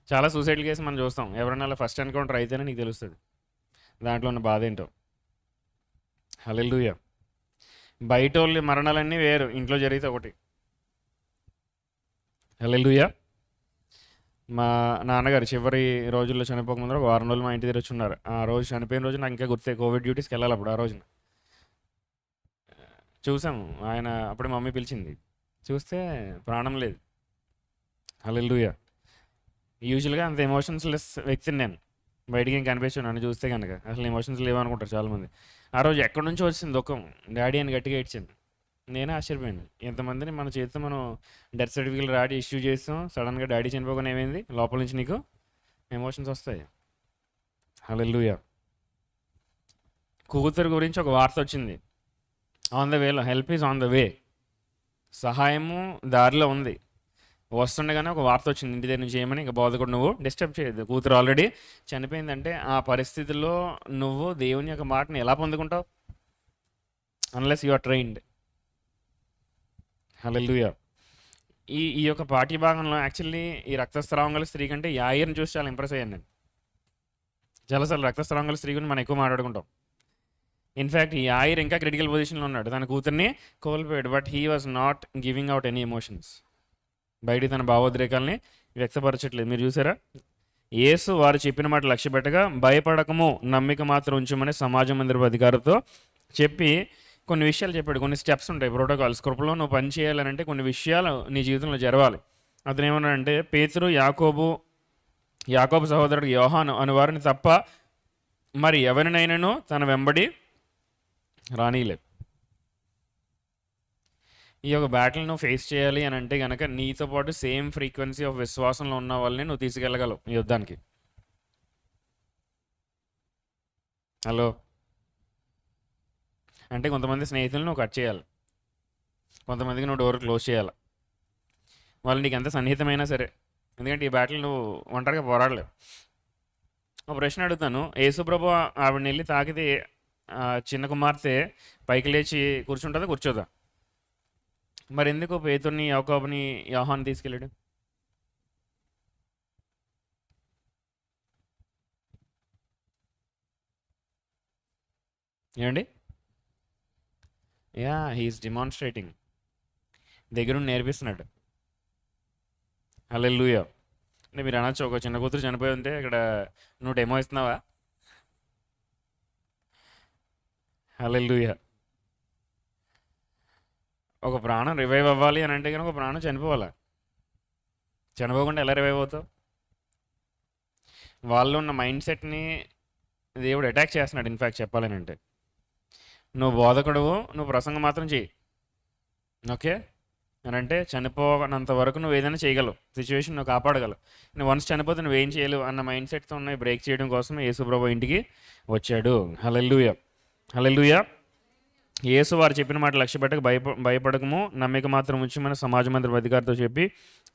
చాలా సూసైడ్ కేసు మనం చూస్తాం, ఎవరైనా అలా ఫస్ట్ ఎన్కౌంటర్ అయితేనే నీకు తెలుస్తుంది దాంట్లో ఉన్న బాధ ఏంటో. హల్లెలూయా. బయట వాళ్ళ మరణాలన్నీ వేరు, ఇంట్లో జరిగితే ఒకటి. హల్లెలూయా. మా నాన్నగారు చివరి రోజుల్లో చనిపోకముందు ఒక వారం రోజులు మా ఇంటి దగ్గర వచ్చి ఉన్నారు. ఆ రోజు చనిపోయిన రోజు నాకు ఇంకా గుర్తే, కోవిడ్ డ్యూటీస్కి వెళ్ళాలి అప్పుడు. ఆ రోజున చూసాము ఆయన, అప్పుడే మమ్మీ పిలిచింది, చూస్తే ప్రాణం లేదు. హల్లెలూయా. యూజువల్గా అంత ఎమోషన్స్ లెస్ వ్యక్తిని నేను, బయటికి ఏం కనిపించాను నన్ను చూస్తే కనుక, అసలు ఎమోషన్స్ లేవనుకుంటారు చాలామంది. ఆ రోజు ఎక్కడి నుంచో వచ్చింది దుఃఖం, డాడీ అని గట్టిగా ఇచ్చింది. నేనే ఆశ్చర్యపోయాను, ఎంతమందిని మన చేతితో మనం డెత్ సర్టిఫికేట్ రాడి ఇష్యూ చేస్తాం, సడన్గా డాడీ చనిపోగానే ఏమైంది? లోపల నుంచి నీకు ఎమోషన్స్ వస్తాయి. హల్లెలూయా. కూతురు గురించి ఒక వార్త వచ్చింది, ఆన్ ద వేలో, help is on the way, సహాయము దారిలో ఉంది. వస్తుండగానే ఒక వార్త వచ్చింది ఇంటి దగ్గర నుంచి, ఏమని? ఇంకా బోధకుడు నువ్వు డిస్టర్బ్ చేయొద్దు, కూతురు ఆల్రెడీ చనిపోయిందంటే. ఆ పరిస్థితుల్లో నువ్వు దేవుని యొక్క మాటని ఎలా పొందుకుంటావు? Unless you are trained. Hallelujah. ఈ యొక్క పాఠ్య భాగంలో యాక్చువల్లీ ఈ రక్తస్రావం గల స్త్రీ కంటే యాయిర్ని చూసి చాలా ఇంప్రెస్ అయ్యాను నేను. చాలాసార్లు రక్తస్రావం గల స్త్రీ గురించి మనం ఎక్కువ మాట్లాడుకుంటాం. ఇన్ఫ్యాక్ట్ ఈ యాయిర్ ఇంకా క్రిటికల్ పొజిషన్లో ఉన్నాడు, తన కూతుర్ని కోల్పోయాడు, but he was not giving out any emotions. బయటికి తన భావోద్రేకాలని వ్యక్తపరచట్లేదు. మీరు చూసారా? యేసు వారు చెప్పిన మాట లక్ష్య పెట్టగా, భయపడకము, నమ్మిక మాత్రం ఉంచమని సమాజ మందిరపు అధికారితో చెప్పి కొన్ని విషయాలు చెప్పాడు. కొన్ని స్టెప్స్ ఉంటాయి, ప్రోటోకాల్స్. కృపలో నువ్వు పని చేయాలంటే కొన్ని విషయాలు నీ జీవితంలో జరగాలి. అతను ఏమన్నాడంటే, పేతురు, యాకోబు సహోదరుడు యోహాను అను వారిని తప్ప మరి ఎవరినైనాను తన వెంబడి రానీలే. ఈ యొక్క బ్యాటిల్ నువ్వు ఫేస్ చేయాలి అని అంటే కనుక, నీతో పాటు సేమ్ ఫ్రీక్వెన్సీ ఆఫ్ విశ్వాసంలో ఉన్న వాళ్ళని నువ్వు తీసుకెళ్ళగలవు ఈ యుద్ధానికి. హలో. అంటే కొంతమంది స్నేహితులను నువ్వు కట్ చేయాలి, కొంతమందికి నువ్వు డోర్ క్లోజ్ చేయాలి, వాళ్ళు నీకు ఎంత సన్నిహితమైనా సరే. ఎందుకంటే ఈ బ్యాటిల్ నువ్వు ఒంటరిగా పోరాడలేవు. ఒక ప్రశ్న అడుగుతాను, యేసుప్రభు ఆవిడని వెళ్ళి తాకితే చిన్న కుమార్తె పైకి లేచి కూర్చుంటుందా, కూర్చోదా? మరి ఎందుకు పేతుర్ని, యాకోబుని, యోహాన్ని తీసుకెళ్ళాడు? ఏమండి? యా, హీఈస్ డిమాన్స్ట్రేటింగ్, దగ్గరుండి నేర్పిస్తున్నాడు. హల్లెలూయా. అంటే మీరు అనొచ్చు, ఒక చిన్న కూతురు చనిపోయి ఉంటే ఇక్కడ నువ్వు డెమో ఇస్తున్నావా? హల్లెలూయా. ఒక ప్రాణం రివైవ్ అవ్వాలి అని అంటే కనుక ఒక ప్రాణం చనిపోవాలి. చనిపోకుండా ఎలా రివైవ్ అవుతావు? వాళ్ళు ఉన్న మైండ్ సెట్ని దేవుడు అటాక్ చేస్తున్నాడు. ఇన్ఫ్యాక్ట్ చెప్పాలని అంటే, నువ్వు బోధకుడువు, నువ్వు ప్రసంగం మాత్రం చెయ్యి, ఓకే అని అంటే చనిపోనంత వరకు నువ్వు ఏదైనా చేయగలవు, సిచ్యువేషన్ నువ్వు కాపాడగలవు. నువ్వు వన్స్ చనిపోతే నువ్వేం చేయలేవు అన్న మైండ్ సెట్తో ఉన్నాయి బ్రేక్ చేయడం కోసం యేసుప్రభు ఇంటికి వచ్చాడు. హల్లెలూయా, హల్లెలూయా. యేసు వారు చెప్పిన మాట లక్ష్య పెట్టక భయపడకము, నమ్మిక మాత్రం ఉంచమని సమాజ మందిరపు అధికారితో చెప్పి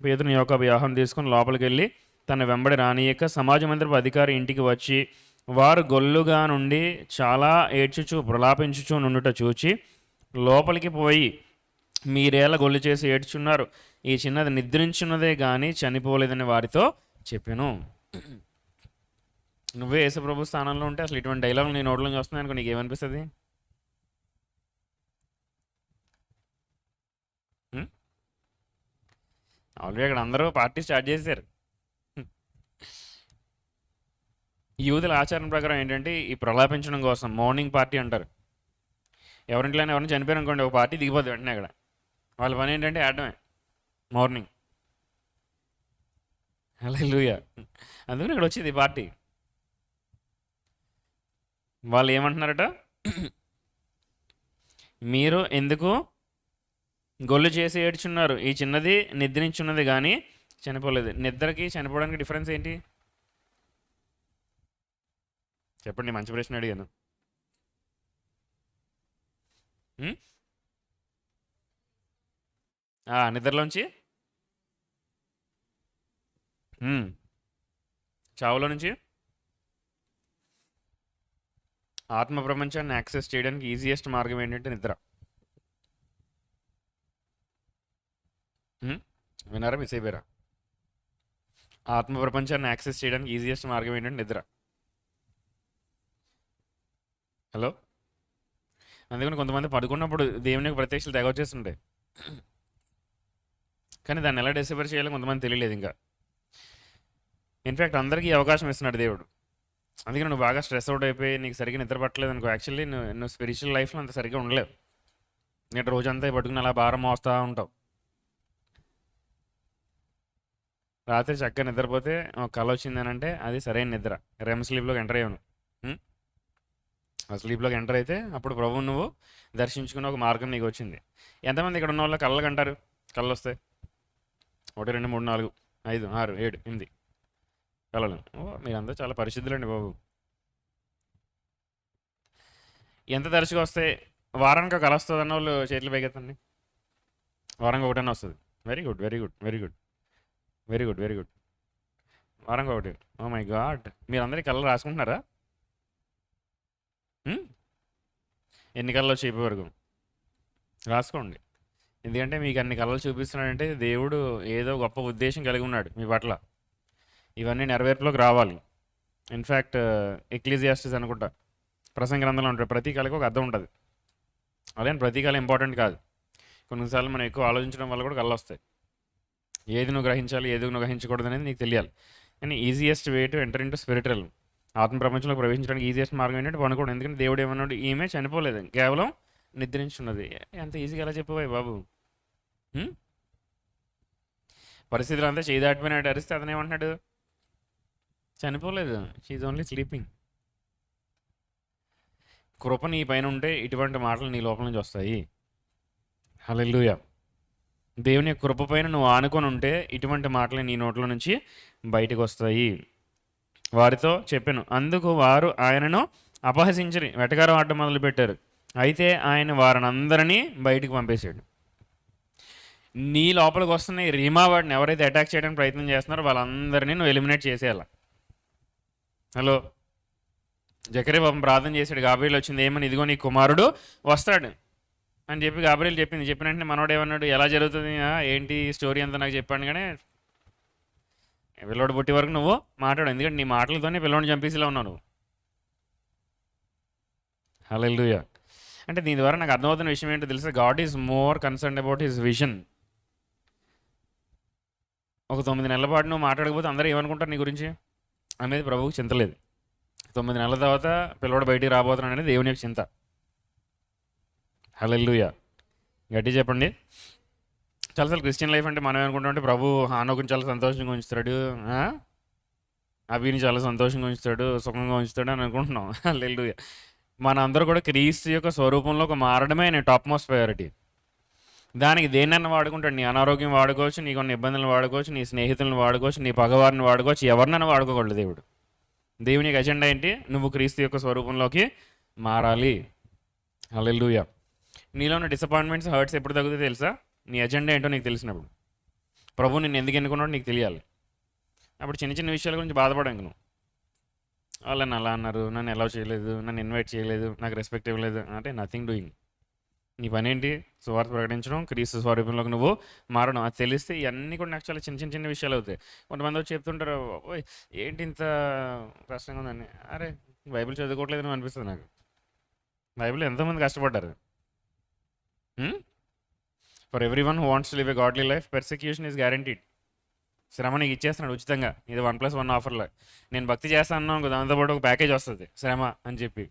పేతురుని యొక్క వివాహం తీసుకుని లోపలికి వెళ్ళి తన వెంబడి రానియక సమాజ మందిరపు అధికారి ఇంటికి వచ్చి వారు గొల్లుగా నుండి చాలా ఏడ్చుచు ప్రలాపించుచు నుండుట చూచి లోపలికి పోయి మీరేలా గొల్లు చేసి ఏడ్చున్నారు, ఈ చిన్నది నిద్రించున్నదే కానీ చనిపోలేదని వారితో చెప్పాను. నువ్వే యేసుప్రభు స్థానంలో ఉంటే అసలు ఇటువంటి డైలాగులు నీ నోట్లోంచి వస్తున్నాయి అనుకో, నీకేమనిపిస్తుంది? ఆల్రెడీ అక్కడ అందరూ పార్టీ స్టార్ట్ చేశారు. యూదుల ఆచారం ప్రకారం ఏంటంటే ఈ ప్రలాపించడం కోసం మార్నింగ్ పార్టీ అంటారు. ఎవరింట్లోనే ఎవరిని చనిపోయారు అనుకోండి, ఒక పార్టీ దిగిపోద్ది వెంటనే అక్కడ. వాళ్ళ పని ఏంటంటే ఆడమే మార్నింగ్. హల్లెలూయా. అందుకని ఇక్కడ వచ్చింది ఈ పార్టీ. వాళ్ళు ఏమంటున్నారట, మీరు ఎందుకు గొల్లు చేసి ఏడ్చున్నారు, ఈ చిన్నది నిద్రించున్నది కానీ చనిపోలేదు. నిద్రకి చనిపోవడానికి డిఫరెన్స్ ఏంటి చెప్పండి? మంచి ప్రశ్న అడిగాను. నిద్రలోంచి, చావులో నుంచి ఆత్మ ప్రపంచాన్ని యాక్సెస్ చేయడానికి ఈజియెస్ట్ మార్గం ఏంటంటే నిద్ర. విన్నారా? మిస్ అయిపోయారా? ఆత్మ ప్రపంచాన్ని యాక్సెస్ చేయడానికి ఈజియెస్ట్ మార్గం ఏంటంటే నిద్ర. హలో. అందుకని కొంతమంది పడుకున్నప్పుడు దేవుని ప్రత్యక్షలు తెగ వచ్చేస్తుంటాయి, కానీ దాన్ని ఎలా డిసైఫర్ చేయాలో కొంతమంది తెలియలేదు ఇంకా. ఇన్ఫ్యాక్ట్ అందరికీ అవకాశం ఇస్తున్నాడు దేవుడు. అందుకని నువ్వు బాగా స్ట్రెస్ అవుట్ అయిపోయి నీకు సరిగ్గా నిద్ర పట్టలేదు అనుకో, యాక్చువల్లీ నువ్వు స్పిరిచువల్ లైఫ్లో అంత సరిగ్గా ఉండలేవు. నేను రోజంతా పట్టుకుని అలా భారం మోస్తూ ఉంటావు. రాత్రి చక్కగా నిద్రపోతే కళ వచ్చిందని అంటే అది సరైన నిద్ర. రెమ్ స్లీప్లోకి ఎంటర్ అయ్యాను. ఆ స్లీప్లోకి ఎంటర్ అయితే అప్పుడు ప్రభువు నువ్వు దర్శించుకున్న ఒక మార్గం నీకు వచ్చింది. ఎంతమంది ఇక్కడ ఉన్న వాళ్ళు కళ్ళకి అంటారు? కళ్ళు వస్తాయి 1 2 3 4 5 6 7 8 కళలు. మీరంతా చాలా పరిశుద్ధులండి బాబు. ఎంత తరచుగా వస్తాయి? వారానికి ఒక కళ వస్తుంది అన్న వాళ్ళు చేతులు పైకెత్తండి. వారానికి ఒకటన్నా వస్తుంది. Very good, very good, very good, very good, very good. వారానికి ఒకటి. ఓ మై గాడ్, మీరందరికీ కళ్ళు రాసుకుంటున్నారా? ఎన్ని కళలు వచ్చి అయిపోయే వరకు రాసుకోండి. ఎందుకంటే మీకు అన్ని కళలు చూపిస్తున్నాడంటే దేవుడు ఏదో గొప్ప ఉద్దేశం కలిగి ఉన్నాడు మీ పట్ల. ఇవన్నీ నెరవేర్పులోకి రావాలి. ఇన్ఫ్యాక్ట్ ఎక్లీజియాస్టిస్ అనుకుంటా ప్రసంగ గ్రంథంలో ఉంటుంది, ప్రతి కళకి ఒక అర్థం ఉంటుంది. అదే ప్రతి కళ ఇంపార్టెంట్ కాదు. కొన్నిసార్లు మనం ఎక్కువ ఆలోచించడం వల్ల కూడా కళ్ళు వస్తాయి. ఏది నువ్వు గ్రహించాలి, ఏది నువ్వు గ్రహించకూడదు అనేది నీకు తెలియాలి. కానీ easiest way to enter into spiritual, ఆత్మ ప్రపంచంలో ప్రవేశించడానికి ఈజియెస్ట్ మార్గం ఏంటంటే పనుకోవడం. ఎందుకంటే దేవుడు ఏమన్నాడు, ఈమె చనిపోలేదు, కేవలం నిద్రించున్నది. ఎంత ఈజీగా ఎలా చెప్పవాయి బాబు? పరిస్థితులు అంతా చేయి దాటిపోయినట్టు అరిస్తే అతను ఏమంటున్నాడు, చనిపోలేదు, షీఈ్ ఓన్లీ స్లీపింగ్. కృప నీ పైన ఉంటే ఇటువంటి మాటలు నీ లోపల నుంచి వస్తాయి. హల్లెలూయా. దేవుని కృప పైన నువ్వు ఆనుకొని ఉంటే ఇటువంటి మాటలు నీ నోట్ల నుంచి బయటకు వస్తాయి. వారితో చెప్పాను, అందుకు వారు ఆయనను అపహసించరి వెటకారం ఆడటం మొదలుపెట్టారు. అయితే ఆయన వారినందరినీ బయటికి పంపేశాడు. నీ లోపలికి వస్తున్న ఈ రీమా వాడిని ఎవరైతే అటాక్ చేయడానికి ప్రయత్నం చేస్తున్నారో వాళ్ళందరినీ నువ్వు ఎలిమినేట్ చేసేయాల. హలో. జకరియా పాపం ప్రార్థన చేశాడు, గాబ్రియల్ వచ్చింది ఏమని, ఇదిగో నీ కుమారుడు వస్తాడు అని చెప్పి గాబ్రియల్ చెప్పింది. చెప్పిన వెంటనే మనోడు ఏమన్నాడు, ఎలా జరుగుతుంది ఏంటి స్టోరీ అంతా నాకు చెప్పాను. కానీ పిల్లోడు పుట్టి వరకు నువ్వు మాట్లాడు, ఎందుకంటే నీ మాటలతోనే పిల్లోడిని చంపేసేలా ఉన్నావు నువ్వు. హల్లెలూయా. అంటే దీని ద్వారా నాకు అర్థమవుతున్న విషయం ఏంటో తెలుసా, God is more concern about his vision. ఒక 9 నెలల పాటు నువ్వు మాట్లాడకపోతే అందరూ ఏమనుకుంటారు నీ గురించి అనేది ప్రభువుకి చింతలేదు. 9 నెలల తర్వాత పిల్లవాడు బయటికి రాబోతున్నాడు అనేది దేవుని యొక్క చింత. హల్లెలూయా. గట్టి చెప్పండి. చాలాసార్లు క్రిస్టియన్ లైఫ్ అంటే మనం ఏమనుకుంటామంటే ప్రభు హానోకుని చాలా సంతోషంగా ఉంచుతాడు, అభిని చాలా సంతోషంగా ఉంచుతాడు, సుఖంగా ఉంచుతాడు అని అనుకుంటున్నాం. హల్లెలూయా. మన అందరూ కూడా క్రీస్తు యొక్క స్వరూపంలోకి మారడమే నేను టాప్ మోస్ట్ ప్రయారిటీ. దానికి దేన్నైనా వాడుకుంటాడు. నీ అనారోగ్యం వాడుకోవచ్చు, నీకున్న ఇబ్బందులను వాడుకోవచ్చు, నీ స్నేహితులను వాడుకోవచ్చు, నీ పగవారిని వాడుకోవచ్చు, ఎవరినైనా వాడుకోగలడు దేవుడు. దేవునికి అజెండా ఏంటి? నువ్వు క్రీస్తు యొక్క స్వరూపంలోకి మారాలి. హల్లెలూయా. నీలో ఉన్న డిసప్పాయింట్మెంట్స్, హర్ట్స్ ఎప్పుడు తగ్గుతాయి తెలుసా? నీ అజెండా ఏంటో నీకు తెలిసినప్పుడు. ప్రభు నిన్ను ఎందుకు ఎన్నుకున్నాడో నీకు తెలియాలి. అప్పుడు చిన్న చిన్న విషయాల గురించి బాధపడండి నువ్వు. వాళ్ళని అలా అన్నారు, నన్ను అలౌ చేయలేదు, నన్ను ఇన్వైట్ చేయలేదు, నాకు రెస్పెక్ట్ ఇవ్వలేదు అంటే నథింగ్ డూయింగ్. నీ పని ఏంటి? సువార్త ప్రకటించడం, క్రీస్తు స్వరూపంలోకి నువ్వు మారడం. అది తెలిస్తే ఇవన్నీ కూడా నాకు చాలా చిన్న చిన్న చిన్న విషయాలు అవుతాయి. కొంతమంది వచ్చి చెప్తుంటారు, ఓయ్ ఏంటి ఇంత కష్టంగా ఉందని. అరే బైబిల్ చదువుకోవట్లేదని అనిపిస్తుంది నాకు. బైబిల్ ఎంతోమంది కష్టపడ్డారు. For every one who wants to live a godly life persecution is guaranteed. శ్రమ నీకు ఇచ్చేస్తున్నాడు ఉచితంగా. ఇది 1+1 ఆఫర్లో. నేను భక్తి చేస్తాను అనుకో, దాంతోపాటు ఒక ప్యాకేజ్ వస్తుంది శ్రమ అని చెప్పి.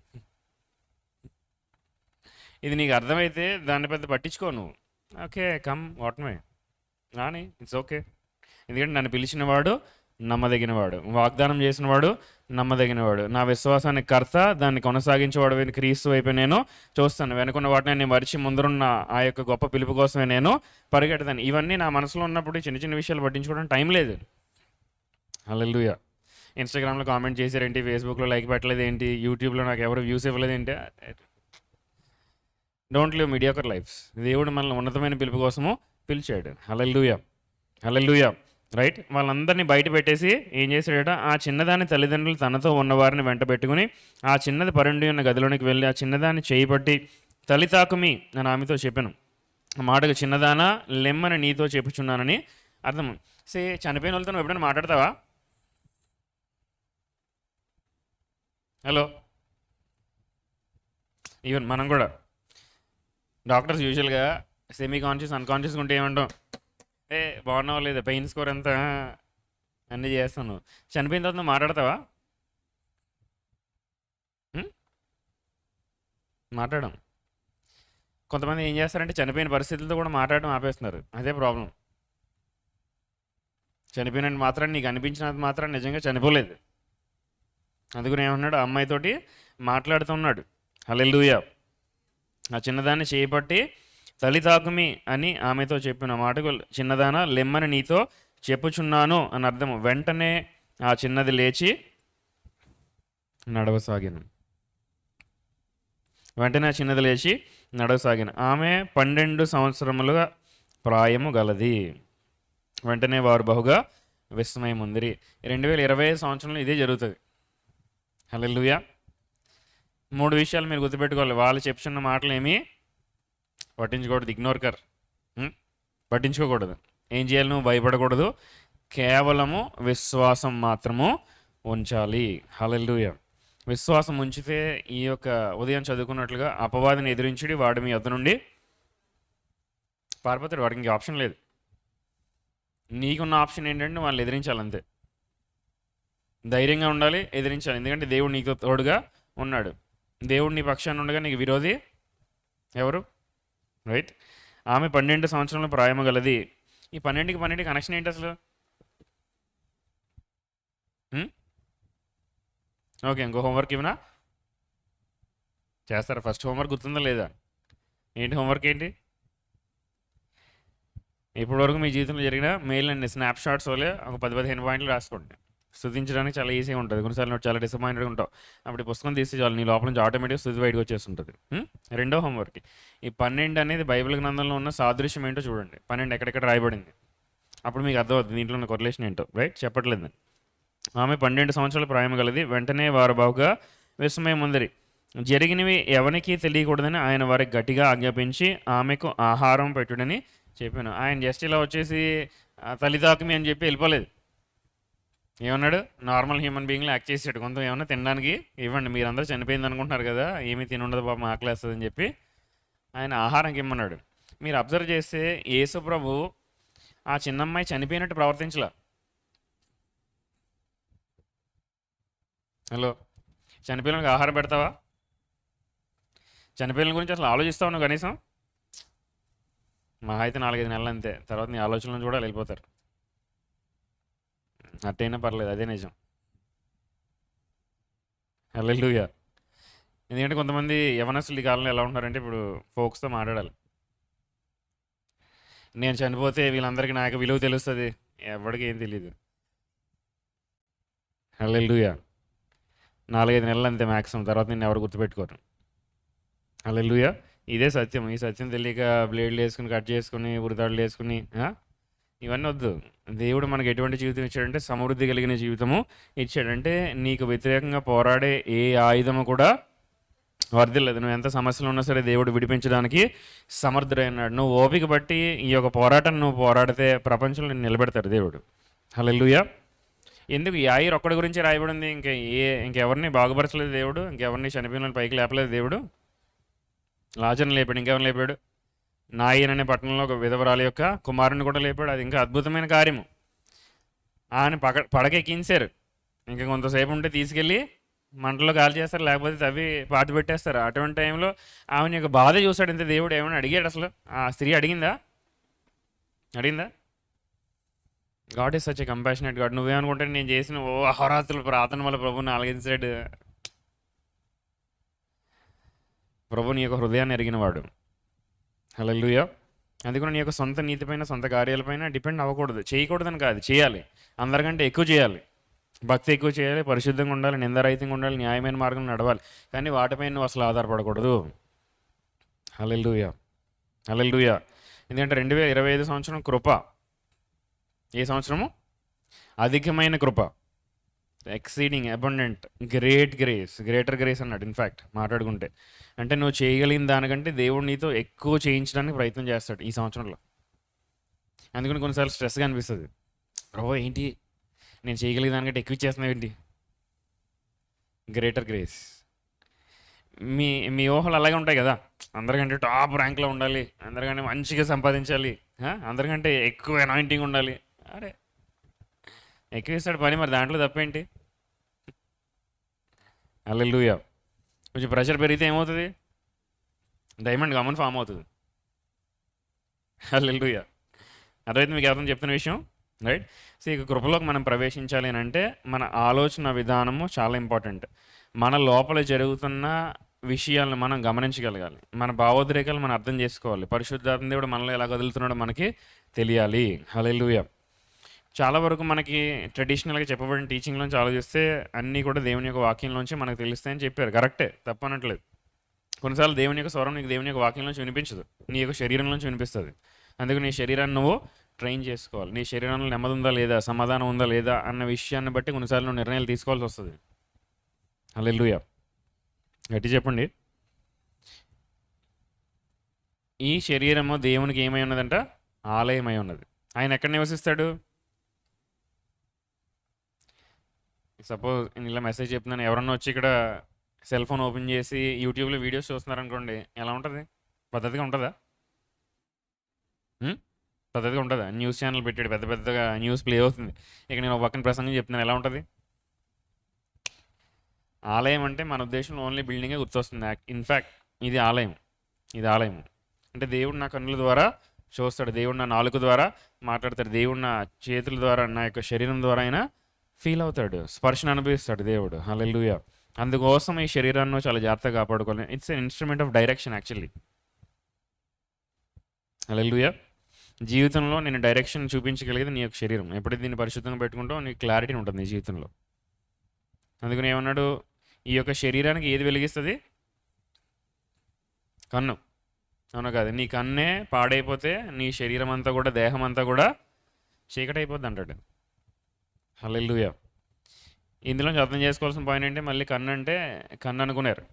ఇది నీకు అర్థమైతే దాన్ని పెద్ద పట్టించుకో నువ్వు. ఓకే కమ్ వాట్ మే కానీ ఇట్స్ ఓకే. ఎందుకంటే నన్ను పిలిచినవాడు నమ్మదగినవాడు, వాగ్దానం చేసినవాడు నమ్మదగినవాడు, నా విశ్వాసానికి కర్త, దాన్ని కొనసాగించేవాడు వెనుక క్రీస్తు వైపు నేను చూస్తాను. వెనుకున్న వాటిని నేను మరిచి ముందరున్న ఆ యొక్క గొప్ప పిలుపు కోసమే నేను పరిగెడతాను. ఇవన్నీ నా మనసులో ఉన్నప్పుడు చిన్న చిన్న విషయాలు పట్టించుకోవడానికి టైం లేదు. హల్లెలూయా. ఇన్స్టాగ్రామ్లో కామెంట్ చేశారేంటి, ఫేస్బుక్లో లైక్ పెట్టలేదు ఏంటి, యూట్యూబ్లో నాకు ఎవరు వ్యూస్ ఇవ్వలేదు ఏంటి. Don't live mediocre lifes. దేవుడు మనల్ని ఉన్నతమైన పిలుపు కోసము పిలిచాడు. హల్లెలూయా. హల్లెలూయా. రైట్. వాళ్ళందరినీ బయట పెట్టేసి ఏం చేశాడట, ఆ చిన్నదాని తల్లిదండ్రులు తనతో ఉన్నవారిని వెంట పెట్టుకుని ఆ చిన్నది పరుండి ఉన్న గదిలోనికి వెళ్ళి ఆ చిన్నదాన్ని చేయబట్టి తల్లి తాకుమి అని ఆమెతో చెప్పాను. ఆ మాటకు చిన్నదానా లెమ్మని నీతో చెప్పుచున్నానని అర్థం. చనిపోయిన వాళ్ళతో నువ్వు ఎప్పుడైనా మాట్లాడతావా? హలో. ఈవెన్ మనం కూడా డాక్టర్స్ యూజువల్గా సెమీ కాన్షియస్ అన్కాన్షియస్గా ఉంటే ఏమంటాం, బాగున్నావా లేదా, పెయిన్ స్కోర్ ఎంత, అన్నీ చేస్తాను. చనిపోయిన తర్వాత నువ్వు మాట్లాడతావా? మాట్లాడడం. కొంతమంది ఏం చేస్తారంటే చనిపోయిన పరిస్థితులతో కూడా మాట్లాడడం ఆపేస్తున్నారు. అదే ప్రాబ్లం. చనిపోయినట్టు మాత్రం నీకు అనిపించినంత మాత్రం నిజంగా చనిపోలేదు. అందుకని ఏమన్నాడు, అమ్మాయితోటి మాట్లాడుతున్నాడు. హల్లెలూయా. ఆ చిన్నదాన్ని చేయబట్టి తల్లి తాకుమి అని ఆమెతో చెప్పిన మాటకు చిన్నదాన లెమ్మని నీతో చెప్పుచున్నాను అని అర్థము. వెంటనే ఆ చిన్నది లేచి నడవసాగిన. వెంటనే ఆ చిన్నది లేచి నడవసాగిన. ఆమె 12 సంవత్సరములుగా ప్రాయము గలది. వెంటనే వారు బహుగా విస్మయం ఉందిరి. 2020 సంవత్సరంలో ఇదే జరుగుతుంది. హల్లెలూయా. 3 విషయాలు మీరు గుర్తుపెట్టుకోవాలి. వాళ్ళు చెప్తున్న మాటలు ఏమీ పట్టించకూడదు. ఇగ్నోర్ కర్. పట్టించుకోకూడదు. ఏం చేయాలి? నువ్వు భయపడకూడదు. కేవలము విశ్వాసం మాత్రము ఉంచాలి. హల్లెలూయా. విశ్వాసం ఉంచితే ఈ యొక్క ఉదయం చదువుకున్నట్లుగా అపవాదిని ఎదిరించుడి, వాడు మీ వద్ద నుండి పారిపోతాడు. వాడికి ఇంక ఆప్షన్ లేదు. నీకున్న ఆప్షన్ ఏంటంటే వాళ్ళని ఎదిరించాలంతే. ధైర్యంగా ఉండాలి, ఎదిరించాలి. ఎందుకంటే దేవుడు నీకు తోడుగా ఉన్నాడు. దేవుడు నీ పక్షాన్ని ఉండగా నీకు విరోధి ఎవరు? రైట్. ఆమె 12 సంవత్సరంలో ప్రాయము గలది. ఈ 12కి 12 కనెక్షన్ ఏంటి అసలు? ఓకే, ఇంకో హోంవర్క్ ఇవ్వనా? చేస్తారా? ఫస్ట్ హోంవర్క్ గుర్తుందా లేదా? ఏంటి హోంవర్క్ ఏంటి? ఇప్పటివరకు మీ జీవితంలో జరిగిన మెయిల్ అండి స్నాప్ షాట్స్ వల్లే ఒక 10-15 పాయింట్లు రాసుకోండి. స్థుతించడానికి చాలా ఈజీగా ఉంటుంది. కొన్నిసార్లు నువ్వు చాలా డిసప్పాయింటెడ్గా ఉంటావు. అప్పుడు పుస్తకం తీస్తే చాలు, నీ లోపల నుంచి ఆటోమేటిక్గా స్థుతి బయటకు వచ్చేస్తుంటుంది. రెండో హోంవర్క్, ఈ 12 అనేది బైబిల్ గ్రంథంలో ఉన్న సాదృశ్యం ఏంటో చూడండి. 12 ఎక్కడెక్కడ రాయబడింది. అప్పుడు మీకు అర్థమవుతుంది దీంట్లో ఉన్న కొరిలేషన్ ఏంటో. రైట్. చెప్పట్లేదు. ఆమె 12 సంవత్సరాల ప్రాయం గలది. వెంటనే వారు బహుగా విస్మయం ఉందిరి. జరిగినవి ఎవరికి తెలియకూడదని ఆయన వారికి గట్టిగా ఆజ్ఞాపించి ఆమెకు ఆహారం పెట్టుడని చెప్పాను. ఆయన జస్ట్ ఇలా వచ్చేసి తల్లిదాకుమి అని చెప్పి వెళ్ళిపోలేదు. ఏమన్నాడు? నార్మల్ హ్యూమన్ బీయింగ్లో యాక్ట్ చేసాడు. కొంత ఏమన్నా తినడానికి ఇవ్వండి, మీరందరూ చనిపోయింది అనుకుంటున్నారు కదా, ఏమీ తినుండదు పాపం, ఆకలేస్తుంది అని చెప్పి ఆయన ఆహారంకి ఇమ్మన్నాడు. మీరు అబ్జర్వ్ చేస్తే యేసు ప్రభు ఆ చిన్నమ్మాయి చనిపోయినట్టు ప్రవర్తించలా. హలో. చనిపోయిన ఆహారం పెడతావా? చనిపోయిన గురించి అసలు ఆలోచిస్తావు నువ్వు కనీసం? మహా అయితే 4-5 నెలలు అంతే. తర్వాత నీ ఆలోచనల నుంచి కూడా వెళ్ళిపోతారు. అట్టయినా పర్లేదు, అదే నిజం. హల్లెలూయా. ఎందుకంటే కొంతమంది యవనస్తులు ఈ కాలంలో ఎలా ఉంటున్నారంటే, ఇప్పుడు ఫోక్స్తో మాట్లాడాలి. నేను చనిపోతే వీళ్ళందరికీ నాకు విలువ తెలుస్తుంది. ఎవరికి ఏం తెలియదు. హల్లెలూయా. 4-5 నెలలు అంతే మ్యాక్సిమం. తర్వాత నిన్ను ఎవరు గుర్తుపెట్టుకోరు. హల్లెలూయా. ఇదే సత్యం. ఈ సత్యం తెలియక బ్లేడ్లు వేసుకుని కట్ చేసుకుని ఉరితాడులు వేసుకుని ఇవన్నీ వద్దు. దేవుడు మనకి ఎటువంటి జీవితం ఇచ్చాడంటే సమృద్ధి కలిగిన జీవితము ఇచ్చాడంటే నీకు వ్యతిరేకంగా పోరాడే ఏ ఆయుధము కూడా వర్ధిల్లదు. నువ్వు ఎంత సమస్యలు ఉన్నా సరే దేవుడు విడిపించడానికి సమర్థుడైనాడు. నువ్వు ఓపిక బట్టి ఈ యొక్క పోరాటం నువ్వు పోరాడితే ప్రపంచంలో నిన్ను నిలబెడతాడు దేవుడు. హల్లెలూయా. ఎందుకు ఈ ఆయుర్ ఒక్కడి గురించి రాయబడింది? ఇంకెవరిని బాగుపరచలేదు దేవుడు, ఇంకెవరిని చనిపోయిన పైకి లేపలేదు దేవుడు. లాజర్ని లేపాడు, ఇంకెవరిని లేపాడు? నాయన్ అనే పట్టణంలో ఒక విధవరాలి యొక్క కుమారుని కూడా లేపాడు. అది ఇంకా అద్భుతమైన కార్యము. ఆయన పడకెక్కించారు. ఇంకా కొంతసేపు ఉంటే తీసుకెళ్ళి మంటలో కాల్ చేస్తారు, లేకపోతే తవ్వి పాతి పెట్టేస్తారు. అటువంటి టైంలో ఆమె యొక్క బాధ చూశాడు. ఇంత దేవుడు ఏమైనా అడిగాడు? అసలు ఆ స్త్రీ అడిగిందా? God is such a compassionate God. నువ్వేమనుకుంటే నేను చేసిన అహోరాత్రులు ప్రార్థన వల్ల ప్రభుని ఆలగించాడు. ప్రభు నీ యొక్క హృదయాన్ని ఎరిగినవాడు. హల్లెలూయా. అందుకని నీ యొక్క సొంత నీతిపైన సొంత కార్యాలపైన డిపెండ్ అవ్వకూడదు. చేయకూడదని కాదు, చేయాలి. అందరికంటే ఎక్కువ చేయాలి. భక్తి ఎక్కువ చేయాలి, పరిశుద్ధంగా ఉండాలి, నిందారహితంగా ఉండాలి, న్యాయమైన మార్గం నడవాలి. కానీ వాటిపైన నువ్వు అసలు ఆధారపడకూడదు. హల్లెలూయా. హల్లెలూయా. ఎందుకంటే 2025 సంవత్సరం కృప. ఏ సంవత్సరము? అధికమైన కృప. ఎక్సీడింగ్ అబండెంట్ గ్రేటర్ గ్రేస్ అన్నాడు. ఇన్ఫ్యాక్ట్ మాట్లాడుకుంటే అంటే నువ్వు చేయగలిగిన దానికంటే దేవుడు నీతో ఎక్కువ చేయించడానికి ప్రయత్నం చేస్తాడు ఈ సంవత్సరంలో. అందుకని కొన్నిసార్లు స్ట్రెస్గా అనిపిస్తుంది. ప్రభు ఏంటి నేను చేయగలిగిన దానికంటే ఎక్కువ ఇచ్చేస్తున్నావు ఏంటి? Greater grace. మీ ఊహలు అలాగే ఉంటాయి కదా. అందరికంటే టాప్ ర్యాంక్లో ఉండాలి, అందరికంటే మంచిగా సంపాదించాలి, అందరికంటే ఎక్కువ అనాయింటింగ్ ఉండాలి. అరే ఎక్కువ ఇస్తాడు పని, మరి దాంట్లో తప్పేంటి? హల్లెలూయా. కొంచెం ప్రెషర్ పెరిగితే ఏమవుతుంది? డైమండ్ గమని ఫామ్ అవుతుంది. హల్లెలూయా. అర్థమైతే మీకు అర్థం చెప్తున్న విషయం, రైట్? సో ఇక కృపలోకి మనం ప్రవేశించాలి అని అంటే మన ఆలోచన విధానము చాలా ఇంపార్టెంట్. మన లోపల జరుగుతున్న విషయాలను మనం గమనించగలగాలి. మన భావోద్రేకాలు మనం అర్థం చేసుకోవాలి. పరిశుద్ధాత్మ దేవుడు మనలో ఎలా కదులుతున్నాడో మనకి తెలియాలి. హల్లెలూయా. చాలా వరకు మనకి ట్రెడిషనల్గా చెప్పబడిన టీచింగ్లోంచి ఆలోచిస్తే అన్నీ కూడా దేవుని యొక్క వాక్యంలోంచి మనకు తెలుస్తాయని చెప్పారు. కరెక్టే, తప్పనట్లేదు. కొన్నిసార్లు దేవుని యొక్క స్వరం నీకు దేవుని యొక్క వాక్యంలోంచి వినిపించదు, నీ యొక్క శరీరంలోంచి వినిపిస్తుంది. అందుకు నీ శరీరాన్ని నువ్వు ట్రైన్ చేసుకోవాలి. నీ శరీరంలో నెమ్మది ఉందా లేదా, సమాధానం ఉందా లేదా అన్న విషయాన్ని బట్టి కొన్నిసార్లు నువ్వు నిర్ణయాలు తీసుకోవాల్సి వస్తుంది. హల్లెలూయా. గట్టి చెప్పండి. ఈ శరీరము దేవునికి ఏమై ఉన్నదంట? ఆలయమై ఉన్నది. ఆయన ఎక్కడ నివసిస్తాడు? సపోజ్ నేను ఇలా మెసేజ్ చెప్తున్నాను, ఎవరన్నా వచ్చి ఇక్కడ సెల్ ఫోన్ ఓపెన్ చేసి యూట్యూబ్లో వీడియోస్ చూస్తున్నారనుకోండి, ఎలా ఉంటుంది? పద్ధతిగా ఉంటుందా? పద్ధతిగా ఉంటుందా? న్యూస్ ఛానల్ పెట్టాడు, పెద్ద పెద్దగా న్యూస్ ప్లే అవుతుంది, ఇక నేను ఒక పక్కన ప్రసంగం చెప్తున్నాను, ఎలా ఉంటుంది? ఆలయం అంటే మన ఉద్దేశంలో ఓన్లీ బిల్డింగే గుర్తొస్తుంది. ఇన్ఫ్యాక్ట్ ఇది ఆలయం. అంటే దేవుడు నా కన్నుల ద్వారా చూస్తాడు, దేవుడు నా నాలుక ద్వారా మాట్లాడతాడు, దేవుడు నా చేతుల ద్వారా, నా యొక్క శరీరం ద్వారా అయినా ఫీల్ అవుతాడు, స్పర్శను అనుభవిస్తాడు దేవుడు. హల్లెలూయా. అందుకోసం ఈ శరీరాన్ని చాలా జాగ్రత్తగా కాపాడుకోవాలి. It's an instrument of direction actually. Hallelujah. జీవితంలో నేను డైరెక్షన్ చూపించగలిగేది నీ యొక్క శరీరం. ఎప్పుడైతే దీన్ని పరిశుద్ధంగా పెట్టుకుంటావు నీకు క్లారిటీ ఉంటుంది నీ జీవితంలో. అందుకని ఏమన్నాడు? ఈ యొక్క శరీరానికి ఏది వెలిగిస్తుంది? కన్ను. అవునా కాదు? నీ కన్నే పాడైపోతే నీ శరీరం అంతా కూడా, దేహం అంతా కూడా చీకటి అయిపోద్ది అంటాడు. హల్లెలూయా. ఇందులోంచి అర్థం చేసుకోవాల్సిన పాయింట్ ఏంటి? మళ్ళీ కన్ను అంటే కన్ను అనుకున్నారు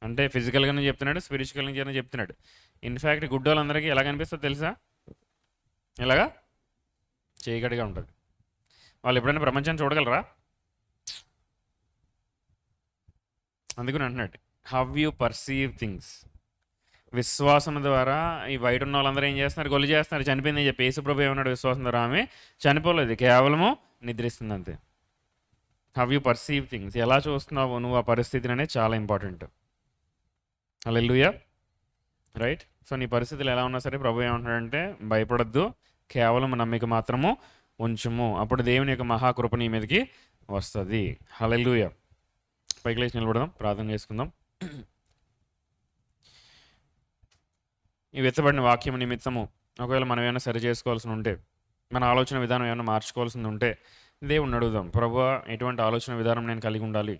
అంటే ఫిజికల్గానే చెప్తున్నాడు, స్పిరిచువల్గా చెప్తున్నాడు. ఇన్ఫ్యాక్ట్ గుడ్ వాళ్ళందరికీ ఎలా కనిపిస్తుంది తెలుసా? ఇలాగా చీకటిగా ఉంటుంది. వాళ్ళు ఎప్పుడైనా ప్రపంచాన్ని చూడగలరా? అందుకని అంటున్నాడు, హౌ యూ పర్సీవ్ థింగ్స్. విశ్వాసం ద్వారా ఈ బయట ఉన్న వాళ్ళందరూ ఏం చేస్తున్నారు? గొల్లు చేస్తున్నారు. చనిపోయిందని చెప్పి యేసుప్రభు ఏమన్నాడు? విశ్వాసం ద్వారా ఆమె చనిపోలేదు, కేవలము నిద్రిస్తుంది అంతే. హౌ యూ పర్సీవ్ థింగ్స్, ఎలా చూస్తున్నావు నువ్వు ఆ పరిస్థితిని అనేది చాలా ఇంపార్టెంట్. హల్లెలూయా. రైట్. సో నీ పరిస్థితులు ఎలా ఉన్నా సరే ప్రభు ఏమంటున్నాడంటే భయపడద్దు, కేవలం నమ్మిక మాత్రము ఉంచుము, అప్పుడు దేవుని యొక్క మహాకృప నీ మీదకి వస్తుంది. హల్లెలూయా. పైకి లేచి నిలబడదాం, ప్రార్థన చేసుకుందాం. ఈ వెచ్చబడిన వాక్యం నిమిత్తము ఒకవేళ మనం ఏమైనా సరి చేసుకోవాల్సి ఉంటే, మన ఆలోచన విధానం ఏమైనా మార్చుకోవాల్సింది ఉంటే దేవుణ్ణి అడుగుదాం. ప్రభువా, ఎటువంటి ఆలోచన విధానం నేను కలిగి ఉండాలి,